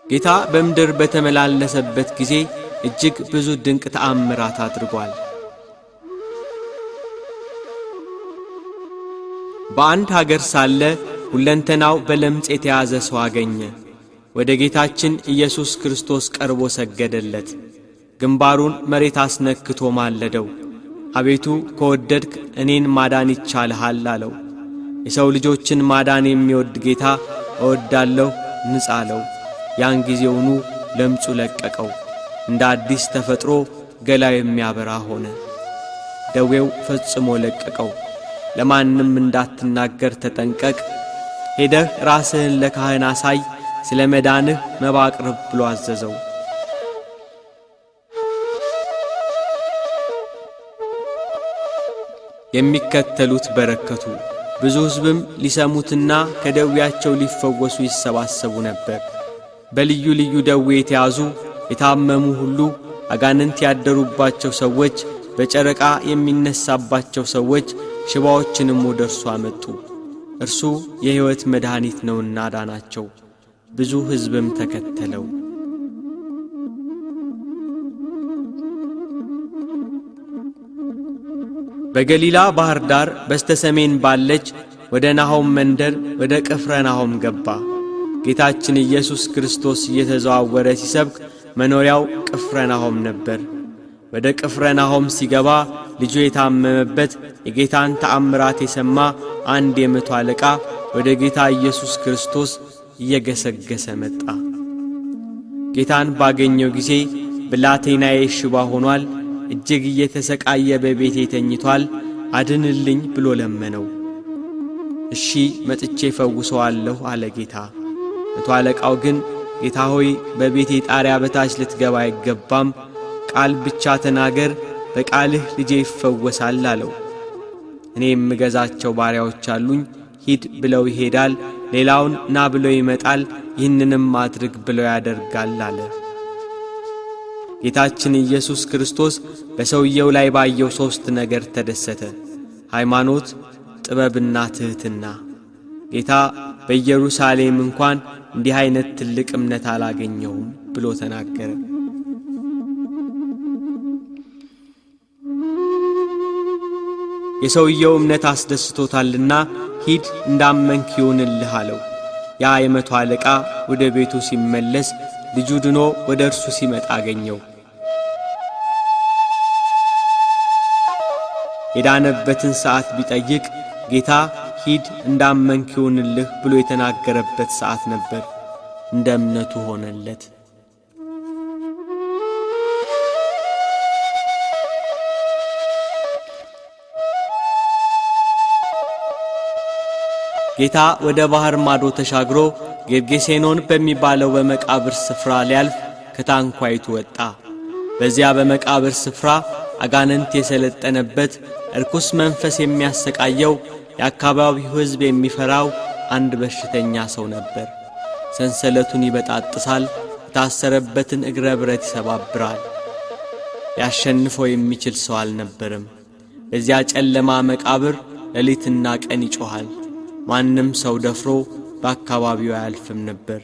ጌታ በምድር በተመላለሰበት ጊዜ እጅግ ብዙ ድንቅ ተአምራት አድርጓል። በአንድ ሀገር ሳለ ሁለንተናው በለምጽ የተያዘ ሰው አገኘ። ወደ ጌታችን ኢየሱስ ክርስቶስ ቀርቦ ሰገደለት። ግንባሩን መሬት አስነክቶ ማለደው። አቤቱ ከወደድክ እኔን ማዳን ይቻልሃል አለው። የሰው ልጆችን ማዳን የሚወድ ጌታ እወዳለሁ ንጻ አለው። ያን ጊዜውኑ ለምጹ ለቀቀው። እንደ አዲስ ተፈጥሮ ገላው የሚያበራ ሆነ። ደዌው ፈጽሞ ለቀቀው። ለማንም እንዳትናገር ተጠንቀቅ፣ ሄደህ ራስህን ለካህን አሳይ፣ ስለ መዳንህ መባ አቅርብ ብሎ አዘዘው። የሚከተሉት በረከቱ። ብዙ ሕዝብም ሊሰሙትና ከደዌያቸው ሊፈወሱ ይሰባሰቡ ነበር። በልዩ ልዩ ደዌ የተያዙ የታመሙ ሁሉ፣ አጋንንት ያደሩባቸው ሰዎች፣ በጨረቃ የሚነሳባቸው ሰዎች ሽባዎችንም ወደ እርሱ አመጡ። እርሱ የሕይወት መድኃኒት ነውና ዳናቸው። ብዙ ሕዝብም ተከተለው። በገሊላ ባህር ዳር በስተሰሜን ባለች ወደ ናሆም መንደር ወደ ቅፍርናሆም ገባ። ጌታችን ኢየሱስ ክርስቶስ እየተዘዋወረ ሲሰብክ መኖሪያው ቅፍርናሆም ነበር። ወደ ቅፍርናሆም ሲገባ ልጁ የታመመበት የጌታን ተአምራት የሰማ አንድ የመቶ አለቃ ወደ ጌታ ኢየሱስ ክርስቶስ እየገሰገሰ መጣ። ጌታን ባገኘው ጊዜ ብላቴናዬ ሽባ ሆኗል፣ እጅግ እየተሰቃየ በቤቴ ተኝቷል፣ አድንልኝ ብሎ ለመነው። እሺ መጥቼ ፈውሰዋለሁ አለ ጌታ። መቶ አለቃው ግን ጌታ ሆይ በቤቴ ጣሪያ በታች ልትገባ አይገባም፣ ቃል ብቻ ተናገር፣ በቃልህ ልጄ ይፈወሳል አለው። እኔ የምገዛቸው ባሪያዎች አሉኝ፣ ሂድ ብለው ይሄዳል፣ ሌላውን ና ብለው ይመጣል፣ ይህንንም አድርግ ብለው ያደርጋል አለ። ጌታችን ኢየሱስ ክርስቶስ በሰውየው ላይ ባየው 3 ነገር ተደሰተ፤ ሃይማኖት፣ ጥበብና ትሕትና። ጌታ በኢየሩሳሌም እንኳን እንዲህ አይነት ትልቅ እምነት አላገኘሁም ብሎ ተናገረ። የሰውየው እምነት አስደስቶታልና ሂድ እንዳመንክ ይሁንልህ አለው። ያ የመቶ አለቃ ወደ ቤቱ ሲመለስ ልጁ ድኖ ወደ እርሱ ሲመጣ አገኘው። የዳነበትን ሰዓት ቢጠይቅ ጌታ ሂድ እንዳመንክ ይሁንልህ ብሎ የተናገረበት ሰዓት ነበር። እንደ እምነቱ ሆነለት። ጌታ ወደ ባህር ማዶ ተሻግሮ ጌርጌሴኖን በሚባለው በመቃብር ስፍራ ሊያልፍ ከታንኳይቱ ወጣ። በዚያ በመቃብር ስፍራ አጋንንት የሰለጠነበት እርኩስ መንፈስ የሚያሰቃየው የአካባቢው ሕዝብ የሚፈራው አንድ በሽተኛ ሰው ነበር። ሰንሰለቱን ይበጣጥሳል፣ የታሰረበትን እግረ ብረት ይሰባብራል። ያሸንፈው የሚችል ሰው አልነበረም። በዚያ ጨለማ መቃብር ሌሊትና ቀን ይጮኻል። ማንም ሰው ደፍሮ በአካባቢው አያልፍም ነበር።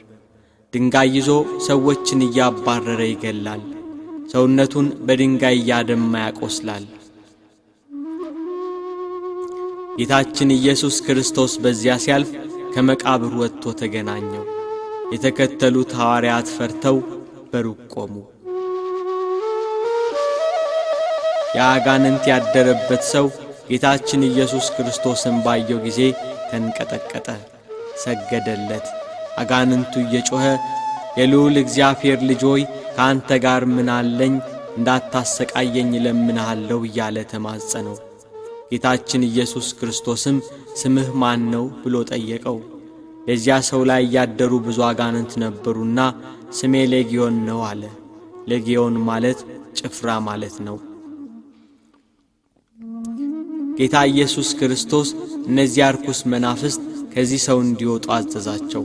ድንጋይ ይዞ ሰዎችን እያባረረ ይገላል። ሰውነቱን በድንጋይ እያደማ ያቆስላል። ጌታችን ኢየሱስ ክርስቶስ በዚያ ሲያልፍ ከመቃብር ወጥቶ ተገናኘው። የተከተሉት ሐዋርያት ፈርተው በሩቅ ቆሙ። የአጋንንት ያደረበት ሰው ጌታችን ኢየሱስ ክርስቶስን ባየው ጊዜ ተንቀጠቀጠ፣ ሰገደለት። አጋንንቱ እየጮኸ የልዑል እግዚአብሔር ልጅ ሆይ ከአንተ ጋር ምን አለኝ? እንዳታሰቃየኝ እለምንሃለሁ እያለ ተማጸነው። ጌታችን ኢየሱስ ክርስቶስም ስምህ ማን ነው ብሎ ጠየቀው። የዚያ ሰው ላይ ያደሩ ብዙ አጋንንት ነበሩና ስሜ ሌጊዮን ነው አለ። ሌጊዮን ማለት ጭፍራ ማለት ነው። ጌታ ኢየሱስ ክርስቶስ እነዚያ ርኩስ መናፍስት ከዚህ ሰው እንዲወጡ አዘዛቸው።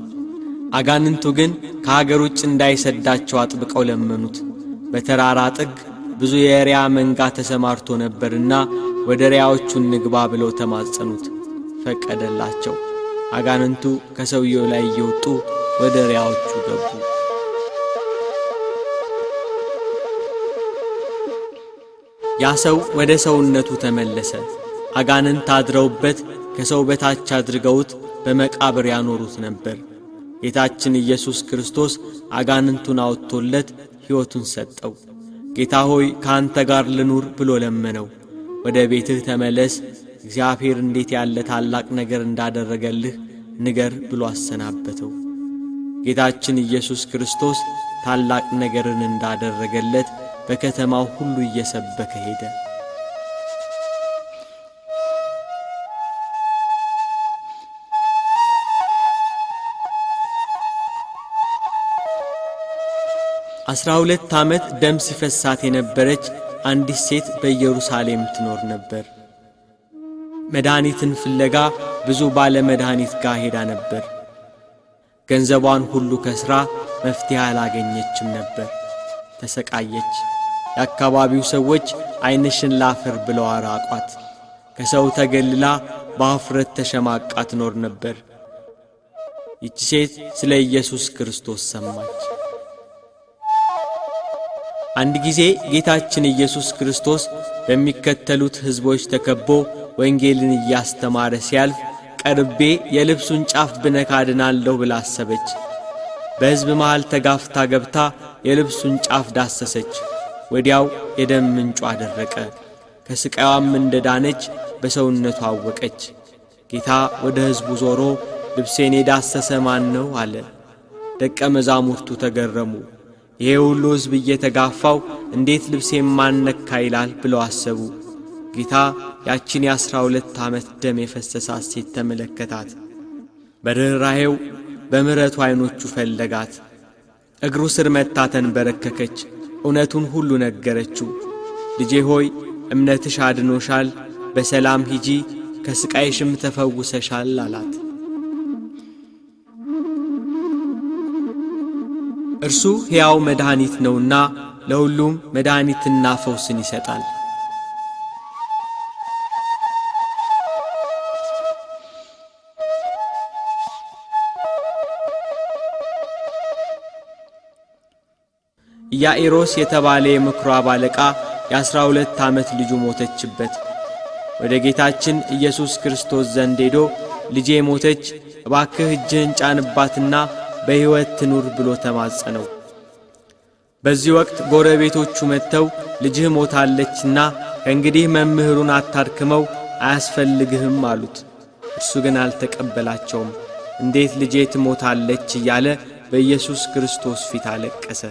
አጋንንቱ ግን ከሀገር ውጭ እንዳይሰዳቸው አጥብቀው ለመኑት። በተራራ ጥግ ብዙ የሪያ መንጋ ተሰማርቶ ነበርና ወደ ሪያዎቹ እንግባ ብለው ተማጸኑት። ፈቀደላቸው። አጋንንቱ ከሰውየው ላይ እየወጡ ወደ ሪያዎቹ ገቡ። ያ ሰው ወደ ሰውነቱ ተመለሰ። አጋንንት አድረውበት ከሰው በታች አድርገውት በመቃብር ያኖሩት ነበር። ጌታችን ኢየሱስ ክርስቶስ አጋንንቱን አውጥቶለት ሕይወቱን ሰጠው። ጌታ ሆይ ካንተ ጋር ልኑር ብሎ ለመነው። ወደ ቤትህ ተመለስ፣ እግዚአብሔር እንዴት ያለ ታላቅ ነገር እንዳደረገልህ ንገር ብሎ አሰናበተው። ጌታችን ኢየሱስ ክርስቶስ ታላቅ ነገርን እንዳደረገለት በከተማው ሁሉ እየሰበከ ሄደ። አስራ 12 ዓመት ደም ሲፈሳት የነበረች አንዲት ሴት በኢየሩሳሌም ትኖር ነበር። መድኃኒትን ፍለጋ ብዙ ባለ መድኃኒት ጋር ሄዳ ነበር። ገንዘቧን ሁሉ ከስራ መፍትሄ አላገኘችም ነበር። ተሰቃየች። የአካባቢው ሰዎች ዓይንሽን ላፈር ብለው አራቋት። ከሰው ተገልላ በአፍረት ተሸማቃ ትኖር ነበር። ይህች ሴት ስለ ኢየሱስ ክርስቶስ ሰማች። አንድ ጊዜ ጌታችን ኢየሱስ ክርስቶስ በሚከተሉት ሕዝቦች ተከቦ ወንጌልን እያስተማረ ሲያልፍ ቀርቤ የልብሱን ጫፍ ብነካ ድናለሁ ብላ አሰበች። በሕዝብ መሃል ተጋፍታ ገብታ የልብሱን ጫፍ ዳሰሰች። ወዲያው የደም ምንጯ ደረቀ። ከስቃዩም እንደዳነች በሰውነቷ አወቀች። ጌታ ወደ ሕዝቡ ዞሮ ልብሴን የዳሰሰ ማን ነው አለ። ደቀ መዛሙርቱ ተገረሙ። ይሄ ሁሉ ሕዝብ እየተጋፋው እንዴት ልብሴን ማን ነካ ይላል ብለው አሰቡ። ጌታ ያችን የ12 ዓመት ደም የፈሰሳት ሴት ተመለከታት። በርኅራኄው በምሕረቱ ዓይኖቹ ፈለጋት። እግሩ ስር መታ ተንበረከከች። እውነቱን ሁሉ ነገረችው። ልጄ ሆይ እምነትሽ አድኖሻል፣ በሰላም ሂጂ፣ ከስቃይሽም ተፈውሰሻል አላት። እርሱ ሕያው መድኃኒት ነውና ለሁሉም መድኃኒትና ፈውስን ይሰጣል። ኢያኢሮስ የተባለ የምኵራብ አለቃ የ12 ዓመት ልጁ ሞተችበት። ወደ ጌታችን ኢየሱስ ክርስቶስ ዘንድ ሄዶ ልጄ ሞተች፣ እባክህ እጅህን ጫንባትና በሕይወት ትኑር ብሎ ተማጸነው። በዚህ ወቅት ጎረቤቶቹ መጥተው ልጅህ ሞታለችና ከእንግዲህ መምህሩን አታድክመው አያስፈልግህም አሉት። እርሱ ግን አልተቀበላቸውም። እንዴት ልጄ ትሞታለች እያለ በኢየሱስ ክርስቶስ ፊት አለቀሰ።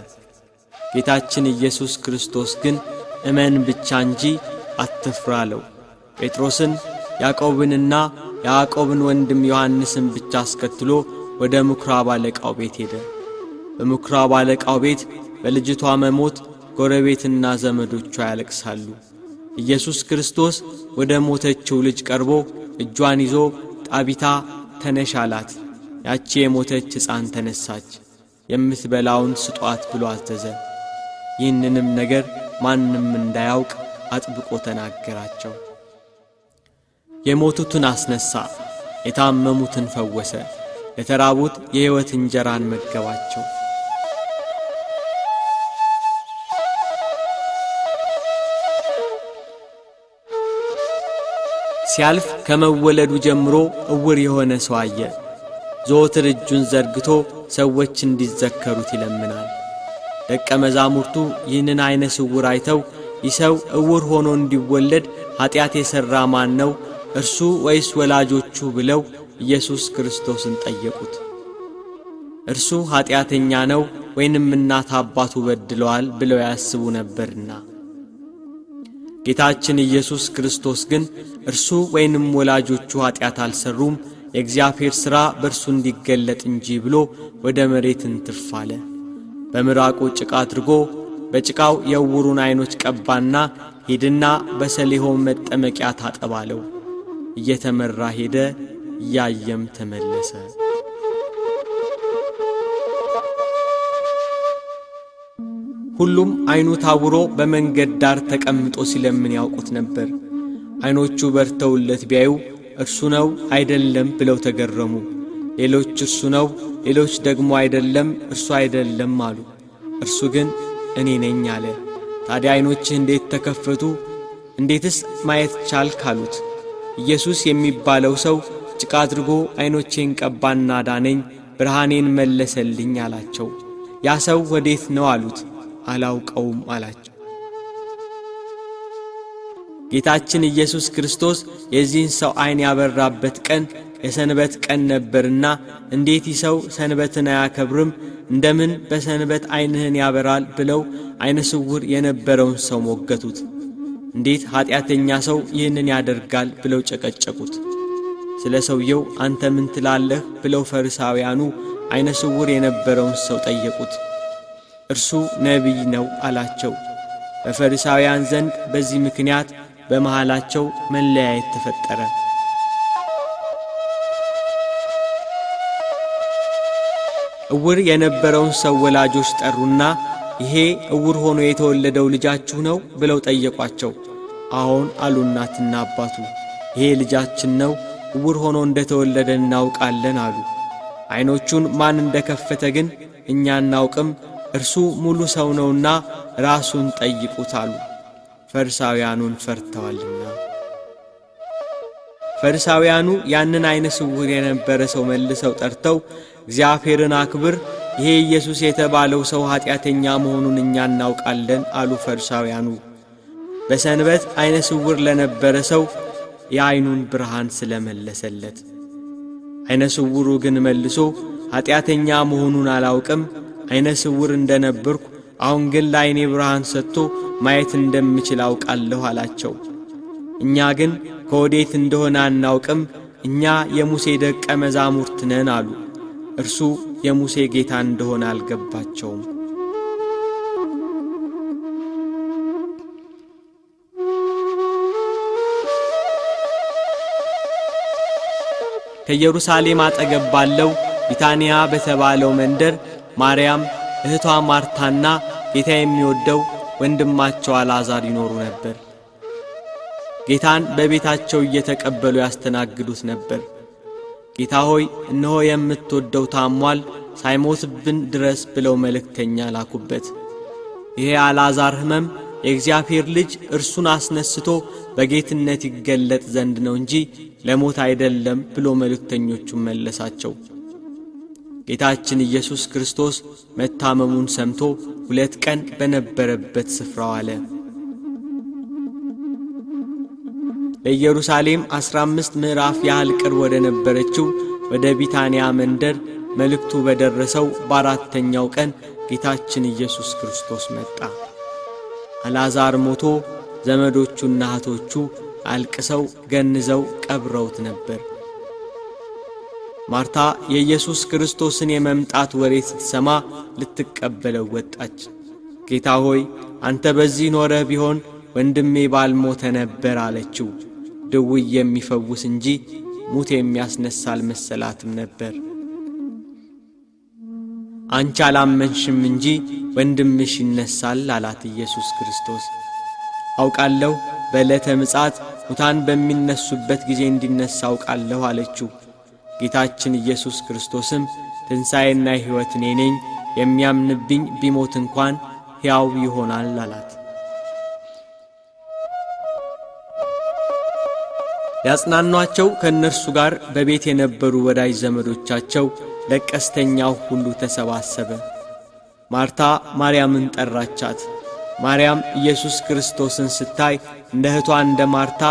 ጌታችን ኢየሱስ ክርስቶስ ግን እመን ብቻ እንጂ አትፍራ አለው። ጴጥሮስን ያዕቆብንና የያዕቆብን ወንድም ዮሐንስን ብቻ አስከትሎ ወደ ምኵራብ አለቃው ቤት ሄደ። በምኵራብ አለቃው ቤት በልጅቷ መሞት ጎረቤትና ዘመዶቿ ያለቅሳሉ። ኢየሱስ ክርስቶስ ወደ ሞተችው ልጅ ቀርቦ እጇን ይዞ ጣቢታ ተነሽ አላት። ያቺ የሞተች ሕፃን ተነሳች። የምትበላውን ስጧት ብሎ አዘዘ። ይህንንም ነገር ማንም እንዳያውቅ አጥብቆ ተናገራቸው። የሞቱትን አስነሳ፣ የታመሙትን ፈወሰ፣ ለተራቡት የሕይወት እንጀራን መገባቸው። ሲያልፍ ከመወለዱ ጀምሮ እውር የሆነ ሰው አየ። ዘወትር እጁን ዘርግቶ ሰዎች እንዲዘከሩት ይለምናል። ደቀ መዛሙርቱ ይህንን አይነ ስውር አይተው ይህ ሰው እውር ሆኖ እንዲወለድ ኃጢአት የሠራ ማን ነው? እርሱ ወይስ ወላጆቹ ብለው ኢየሱስ ክርስቶስን ጠየቁት። እርሱ ኃጢአተኛ ነው ወይንም እናት አባቱ በድለዋል ብለው ያስቡ ነበርና። ጌታችን ኢየሱስ ክርስቶስ ግን እርሱ ወይንም ወላጆቹ ኃጢአት አልሰሩም፣ የእግዚአብሔር ሥራ በእርሱ እንዲገለጥ እንጂ ብሎ ወደ መሬት እንትፍ አለ። በምራቁ ጭቃ አድርጎ በጭቃው የዕውሩን ዓይኖች ቀባና ሂድና በሰሊሆም መጠመቂያ ታጠብ አለው። እየተመራ ሄደ፣ እያየም ተመለሰ። ሁሉም ዓይኑ ታውሮ በመንገድ ዳር ተቀምጦ ሲለምን ያውቁት ነበር። ዓይኖቹ በርተውለት ቢያዩ እርሱ ነው አይደለም ብለው ተገረሙ። ሌሎች እርሱ ነው፣ ሌሎች ደግሞ አይደለም እርሱ አይደለም አሉ። እርሱ ግን እኔ ነኝ አለ። ታዲያ ዓይኖችህ እንዴት ተከፈቱ? እንዴትስ ማየት ቻልክ? አሉት። ኢየሱስ የሚባለው ሰው ጭቃ አድርጎ ዓይኖቼን ቀባና ዳነኝ፣ ብርሃኔን መለሰልኝ አላቸው። ያ ሰው ወዴት ነው አሉት። አላውቀውም አላቸው። ጌታችን ኢየሱስ ክርስቶስ የዚህን ሰው ዓይን ያበራበት ቀን የሰንበት ቀን ነበርና እንዴት ይህ ሰው ሰንበትን አያከብርም? እንደምን በሰንበት ዓይንህን ያበራል? ብለው ዓይነ ስውር የነበረውን ሰው ሞገቱት። እንዴት ኀጢአተኛ ሰው ይህንን ያደርጋል? ብለው ጨቀጨቁት። ስለ ሰውየው አንተ ምን ትላለህ? ብለው ፈሪሳውያኑ ዓይነ ስውር የነበረውን ሰው ጠየቁት። እርሱ ነቢይ ነው አላቸው። በፈሪሳውያን ዘንድ በዚህ ምክንያት በመሃላቸው መለያየት ተፈጠረ። እውር የነበረውን ሰው ወላጆች ጠሩና ይሄ እውር ሆኖ የተወለደው ልጃችሁ ነው? ብለው ጠየቋቸው። አዎን አሉ እናትና አባቱ። ይሄ ልጃችን ነው፣ እውር ሆኖ እንደተወለደ እናውቃለን አሉ። ዓይኖቹን ማን እንደከፈተ ግን እኛ እናውቅም፣ እርሱ ሙሉ ሰው ነውና ራሱን ጠይቁት አሉ፣ ፈሪሳውያኑን ፈርተዋልና። ፈሪሳውያኑ ያንን ዓይነ ስውር የነበረ ሰው መልሰው ጠርተው እግዚአብሔርን አክብር፣ ይሄ ኢየሱስ የተባለው ሰው ኀጢአተኛ መሆኑን እኛ እናውቃለን አሉ ፈሪሳውያኑ። በሰንበት ዓይነ ስውር ለነበረ ሰው የዓይኑን ብርሃን ስለመለሰለት። ዓይነ ስውሩ ግን መልሶ ኀጢአተኛ መሆኑን አላውቅም፣ ዓይነ ስውር እንደነበርኩ አሁን ግን ለዓይኔ ብርሃን ሰጥቶ ማየት እንደምችል አውቃለሁ አላቸው። እኛ ግን ከወዴት እንደሆነ አናውቅም፣ እኛ የሙሴ ደቀ መዛሙርት ነን አሉ። እርሱ የሙሴ ጌታ እንደሆነ አልገባቸውም። ከኢየሩሳሌም አጠገብ ባለው ቢታንያ በተባለው መንደር ማርያም፣ እህቷ ማርታና ጌታ የሚወደው ወንድማቸው አልዓዛር ይኖሩ ነበር። ጌታን በቤታቸው እየተቀበሉ ያስተናግዱት ነበር። ጌታ ሆይ እነሆ የምትወደው ታሟል፣ ሳይሞትብን ድረስ ብለው መልእክተኛ ላኩበት። ይሄ አልዓዛር ሕመም የእግዚአብሔር ልጅ እርሱን አስነስቶ በጌትነት ይገለጥ ዘንድ ነው እንጂ ለሞት አይደለም ብሎ መልእክተኞቹን መለሳቸው። ጌታችን ኢየሱስ ክርስቶስ መታመሙን ሰምቶ 2 ቀን በነበረበት ስፍራው አለ። ለኢየሩሳሌም 15 ምዕራፍ ያህል ቅርብ ወደ ነበረችው ወደ ቢታንያ መንደር መልእክቱ በደረሰው በ4ኛው ቀን ጌታችን ኢየሱስ ክርስቶስ መጣ። አልዓዛር ሞቶ ዘመዶቹና እህቶቹ አልቅሰው ገንዘው ቀብረውት ነበር። ማርታ የኢየሱስ ክርስቶስን የመምጣት ወሬ ስትሰማ ልትቀበለው ወጣች። ጌታ ሆይ አንተ በዚህ ኖረህ ቢሆን ወንድሜ ባልሞተ ነበር አለችው። ድውይ የሚፈውስ እንጂ ሙት የሚያስነሳ አልመሰላትም ነበር። አንቺ አላመንሽም እንጂ ወንድምሽ ይነሳል አላት ኢየሱስ ክርስቶስ። አውቃለሁ በዕለተ ምጽአት ሙታን በሚነሱበት ጊዜ እንዲነሳ አውቃለሁ አለችው። ጌታችን ኢየሱስ ክርስቶስም ትንሣኤና ሕይወት እኔ ነኝ፣ የሚያምንብኝ ቢሞት እንኳን ሕያው ይሆናል አላት። ያጽናኗቸው ከእነርሱ ጋር በቤት የነበሩ ወዳጅ ዘመዶቻቸው ለቀስተኛው ሁሉ ተሰባሰበ። ማርታ ማርያምን ጠራቻት። ማርያም ኢየሱስ ክርስቶስን ስታይ እንደ እህቷ እንደ ማርታ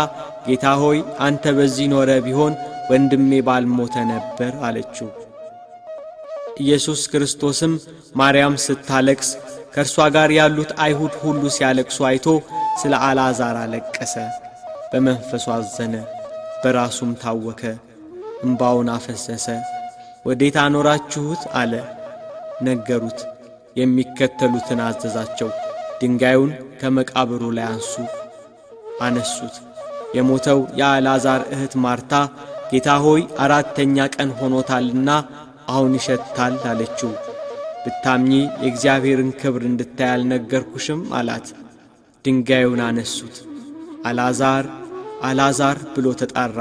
ጌታ ሆይ አንተ በዚህ ኖረ ቢሆን ወንድሜ ባልሞተ ነበር አለችው። ኢየሱስ ክርስቶስም ማርያም ስታለቅስ ከእርሷ ጋር ያሉት አይሁድ ሁሉ ሲያለቅሱ አይቶ ስለ አልዓዛር አለቀሰ። በመንፈሱ አዘነ፣ በራሱም ታወከ፣ እምባውን አፈሰሰ። ወዴት አኖራችሁት አለ። ነገሩት። የሚከተሉትን አዘዛቸው። ድንጋዩን ከመቃብሩ ላይ አንሱ። አነሱት። የሞተው የአልዓዛር እህት ማርታ ጌታ ሆይ 4ኛ ቀን ሆኖታልና አሁን ይሸታል አለችው። ብታምኚ የእግዚአብሔርን ክብር እንድታይ አልነገርኩሽም አላት። ድንጋዩን አነሱት። አልዓዛር አልዓዛር ብሎ ተጣራ።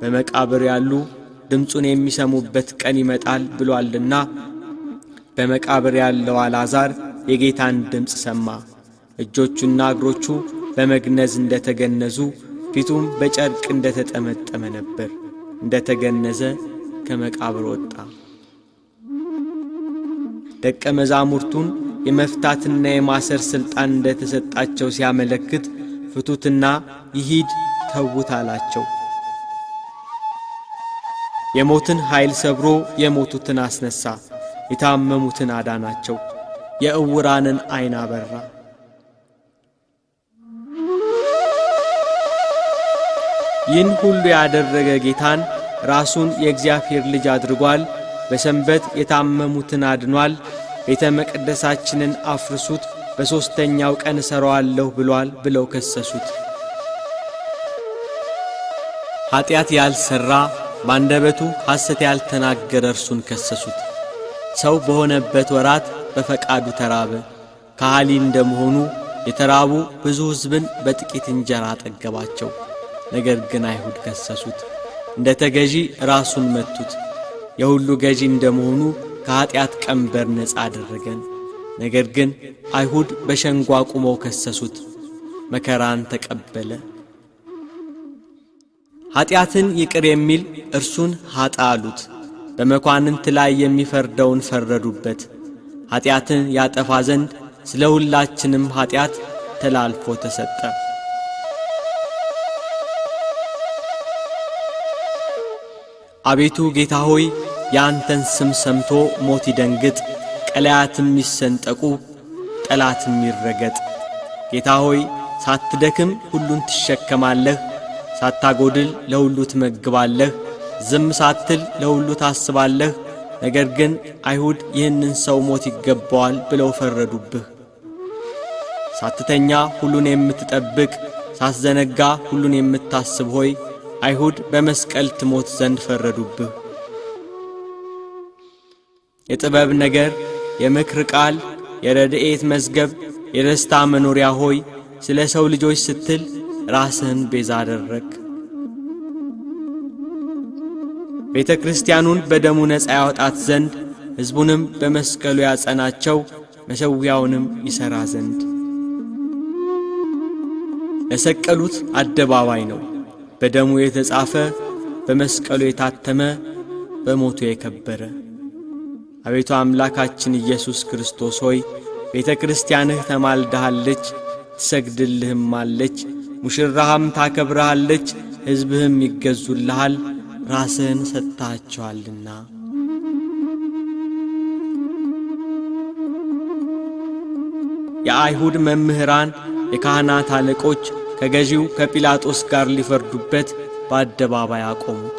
በመቃብር ያሉ ድምፁን የሚሰሙበት ቀን ይመጣል ብሏልና። በመቃብር ያለው አልዓዛር የጌታን ድምፅ ሰማ። እጆቹና እግሮቹ በመግነዝ እንደተገነዙ፣ ፊቱም በጨርቅ እንደተጠመጠመ ነበር። እንደተገነዘ ከመቃብር ወጣ። ደቀ መዛሙርቱን የመፍታትና የማሰር ሥልጣን እንደተሰጣቸው ሲያመለክት ፍቱትና ይሂድ ተዉት አላቸው። የሞትን ኃይል ሰብሮ የሞቱትን አስነሣ። የታመሙትን አዳናቸው። የዕውራንን ዓይን አበራ። ይህን ሁሉ ያደረገ ጌታን ራሱን የእግዚአብሔር ልጅ አድርጓል። በሰንበት የታመሙትን አድኗል። ቤተ መቅደሳችንን አፍርሱት፣ በሦስተኛው ቀን እሠራዋለሁ ብሏል ብለው ከሰሱት። ኀጢአት ያልሠራ ባንደበቱ ሐሰት ያልተናገረ እርሱን ከሰሱት። ሰው በሆነበት ወራት በፈቃዱ ተራበ። ከሃሊ እንደመሆኑ የተራቡ ብዙ ሕዝብን በጥቂት እንጀራ አጠገባቸው። ነገር ግን አይሁድ ከሰሱት። እንደ ተገዢ ራሱን መቱት። የሁሉ ገዢ እንደመሆኑ ከኀጢአት ቀንበር ነፃ አደረገን። ነገር ግን አይሁድ በሸንጎ አቁመው ከሰሱት። መከራን ተቀበለ። ኀጢአትን ይቅር የሚል እርሱን ኀጥእ አሉት። በመኳንንት ላይ የሚፈርደውን ፈረዱበት። ኀጢአትን ያጠፋ ዘንድ ስለ ሁላችንም ኀጢአት ተላልፎ ተሰጠ። አቤቱ ጌታ ሆይ የአንተን ስም ሰምቶ ሞት ይደንግጥ፣ ቀላያትም ይሰንጠቁ፣ ጠላትም ይረገጥ። ጌታ ሆይ ሳትደክም ሁሉን ትሸከማለህ፣ ሳታጎድል ለሁሉ ትመግባለህ፣ ዝም ሳትል ለሁሉ ታስባለህ። ነገር ግን አይሁድ ይህንን ሰው ሞት ይገባዋል ብለው ፈረዱብህ። ሳትተኛ ሁሉን የምትጠብቅ፣ ሳትዘነጋ ሁሉን የምታስብ ሆይ አይሁድ በመስቀል ትሞት ዘንድ ፈረዱብህ። የጥበብ ነገር፣ የምክር ቃል፣ የረድኤት መዝገብ፣ የደስታ መኖሪያ ሆይ ስለ ሰው ልጆች ስትል ራስህን ቤዛ አደረግ። ቤተ ክርስቲያኑን በደሙ ነፃ ያወጣት ዘንድ ሕዝቡንም በመስቀሉ ያጸናቸው፣ መሠዊያውንም ይሠራ ዘንድ። ለሰቀሉት አደባባይ ነው። በደሙ የተጻፈ፣ በመስቀሉ የታተመ፣ በሞቱ የከበረ። አቤቱ አምላካችን ኢየሱስ ክርስቶስ ሆይ ቤተ ክርስቲያንህ ተማልደሃለች፣ ትሰግድልህማለች፣ ሙሽራህም ታከብረሃለች፣ ሕዝብህም ይገዙልሃል፣ ራስህን ሰጥተሃቸዋልና። የአይሁድ መምህራን የካህናት አለቆች ከገዢው ከጲላጦስ ጋር ሊፈርዱበት በአደባባይ አቆሙት።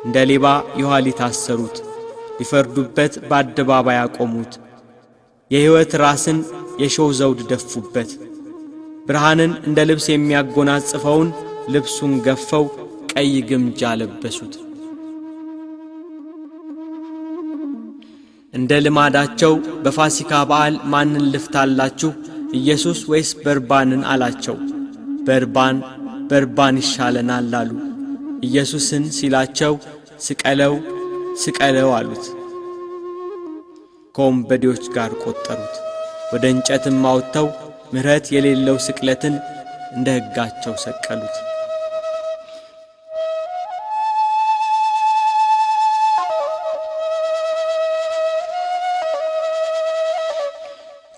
እንደ ሌባ የኋሊት አሰሩት። ሊፈርዱበት በአደባባይ አቆሙት። የሕይወት ራስን የሾህ ዘውድ ደፉበት። ብርሃንን እንደ ልብስ የሚያጎናጽፈውን ልብሱን ገፈው ቀይ ግምጃ ለበሱት። እንደ ልማዳቸው በፋሲካ በዓል ማንን ልፍታላችሁ? ኢየሱስ ወይስ በርባንን አላቸው። በርባን ይሻለናል አሉ። ኢየሱስን ሲላቸው ስቀለው ስቀለው አሉት። ከወንበዴዎች ጋር ቆጠሩት። ወደ እንጨትም አውጥተው ምሕረት የሌለው ስቅለትን እንደ ሕጋቸው ሰቀሉት።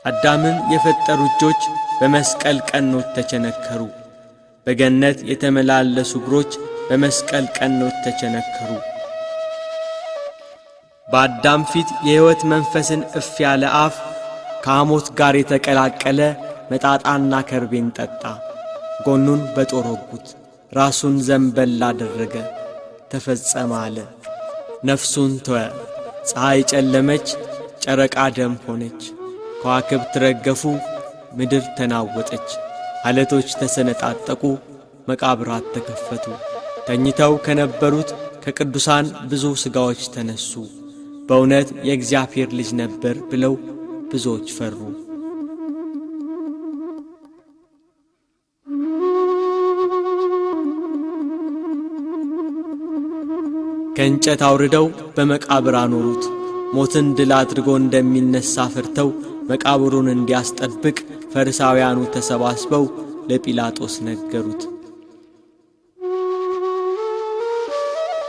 አዳምን የፈጠሩ እጆች በመስቀል ቀኖች ተቸነከሩ። በገነት የተመላለሱ እግሮች በመስቀል ቀኖች ተቸነከሩ። በአዳም ፊት የሕይወት መንፈስን እፍ ያለ አፍ ከሐሞት ጋር የተቀላቀለ መጣጣና ከርቤን ጠጣ። ጎኑን በጦር ወጉት። ራሱን ዘንበል አደረገ። ተፈጸመ አለ። ነፍሱን ተወ። ፀሐይ ጨለመች፣ ጨረቃ ደም ሆነች። ከዋክብት ረገፉ፣ ምድር ተናወጠች። አለቶች ተሰነጣጠቁ፣ መቃብራት ተከፈቱ። ተኝተው ከነበሩት ከቅዱሳን ብዙ ሥጋዎች ተነሱ። በእውነት የእግዚአብሔር ልጅ ነበር ብለው ብዙዎች ፈሩ። ከእንጨት አውርደው በመቃብር አኖሩት። ሞትን ድል አድርጎ እንደሚነሳ ፈርተው መቃብሩን እንዲያስጠብቅ ፈሪሳውያኑ ተሰባስበው ለጲላጦስ ነገሩት።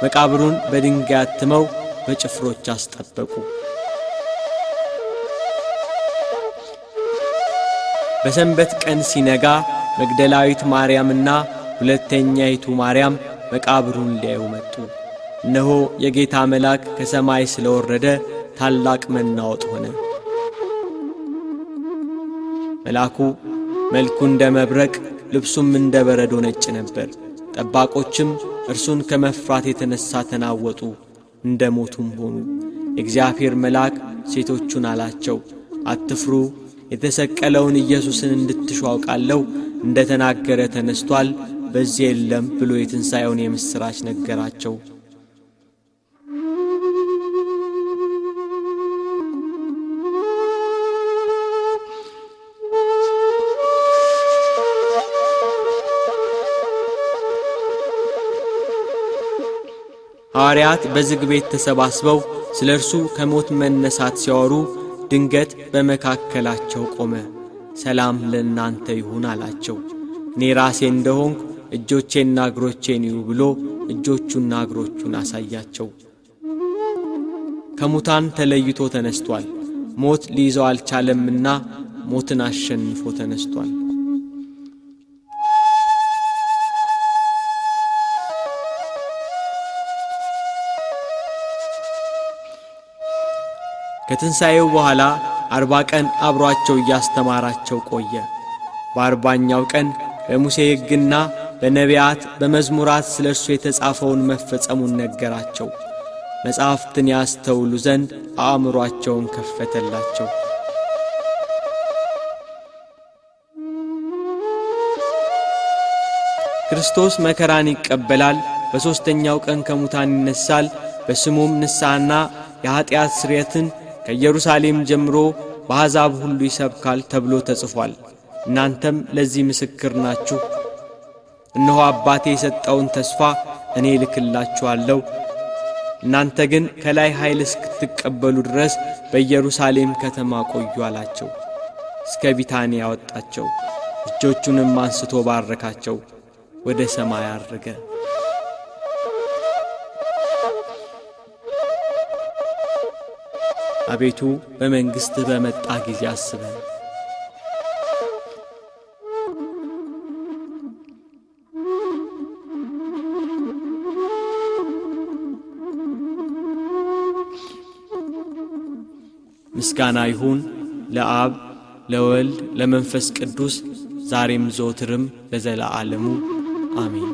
መቃብሩን በድንጋይ አትመው በጭፍሮች አስጠበቁ። በሰንበት ቀን ሲነጋ መግደላዊት ማርያምና ሁለተኛይቱ ማርያም መቃብሩን ሊያዩ መጡ። እነሆ የጌታ መልአክ ከሰማይ ስለወረደ ታላቅ መናወጥ ሆነ። መልአኩ መልኩ እንደ መብረቅ ልብሱም እንደ በረዶ ነጭ ነበር። ጠባቆችም እርሱን ከመፍራት የተነሳ ተናወጡ፣ እንደ ሞቱም ሆኑ። የእግዚአብሔር መልአክ ሴቶቹን አላቸው፣ አትፍሩ፣ የተሰቀለውን ኢየሱስን እንድትሹ አውቃለሁ። እንደ ተናገረ ተነስቷል፣ በዚህ የለም ብሎ የትንሣኤውን የምሥራች ነገራቸው። ሐዋርያት በዝግ ቤት ተሰባስበው ስለ እርሱ ከሞት መነሳት ሲያወሩ ድንገት በመካከላቸው ቆመ። ሰላም ለእናንተ ይሁን አላቸው። እኔ ራሴ እንደሆንኩ እጆቼና እግሮቼን እዩ ብሎ እጆቹና እግሮቹን አሳያቸው። ከሙታን ተለይቶ ተነስቷል። ሞት ሊይዘው አልቻለምና ሞትን አሸንፎ ተነስቷል። ከትንሣኤው በኋላ 40 ቀን አብሮአቸው እያስተማራቸው ቆየ። በ40ኛው ቀን በሙሴ ሕግና በነቢያት በመዝሙራት ስለ እርሱ የተጻፈውን መፈጸሙን ነገራቸው። መጻሕፍትን ያስተውሉ ዘንድ አእምሮአቸውን ከፈተላቸው። ክርስቶስ መከራን ይቀበላል፣ በሦስተኛው ቀን ከሙታን ይነሳል፣ በስሙም ንስሐና የኀጢአት ስርየትን ከኢየሩሳሌም ጀምሮ በአሕዛብ ሁሉ ይሰብካል ተብሎ ተጽፏል። እናንተም ለዚህ ምስክር ናችሁ። እነሆ አባቴ የሰጠውን ተስፋ እኔ ልክላችኋለሁ። እናንተ ግን ከላይ ኃይል እስክትቀበሉ ድረስ በኢየሩሳሌም ከተማ ቆዩ አላቸው። እስከ ቢታንያ ያወጣቸው፣ እጆቹንም አንስቶ ባረካቸው፣ ወደ ሰማይ አረገ። አቤቱ በመንግሥትህ በመጣ ጊዜ አስበን። ምስጋና ይሁን ለአብ ለወልድ ለመንፈስ ቅዱስ ዛሬም ዘወትርም ለዘለዓለሙ አሜን።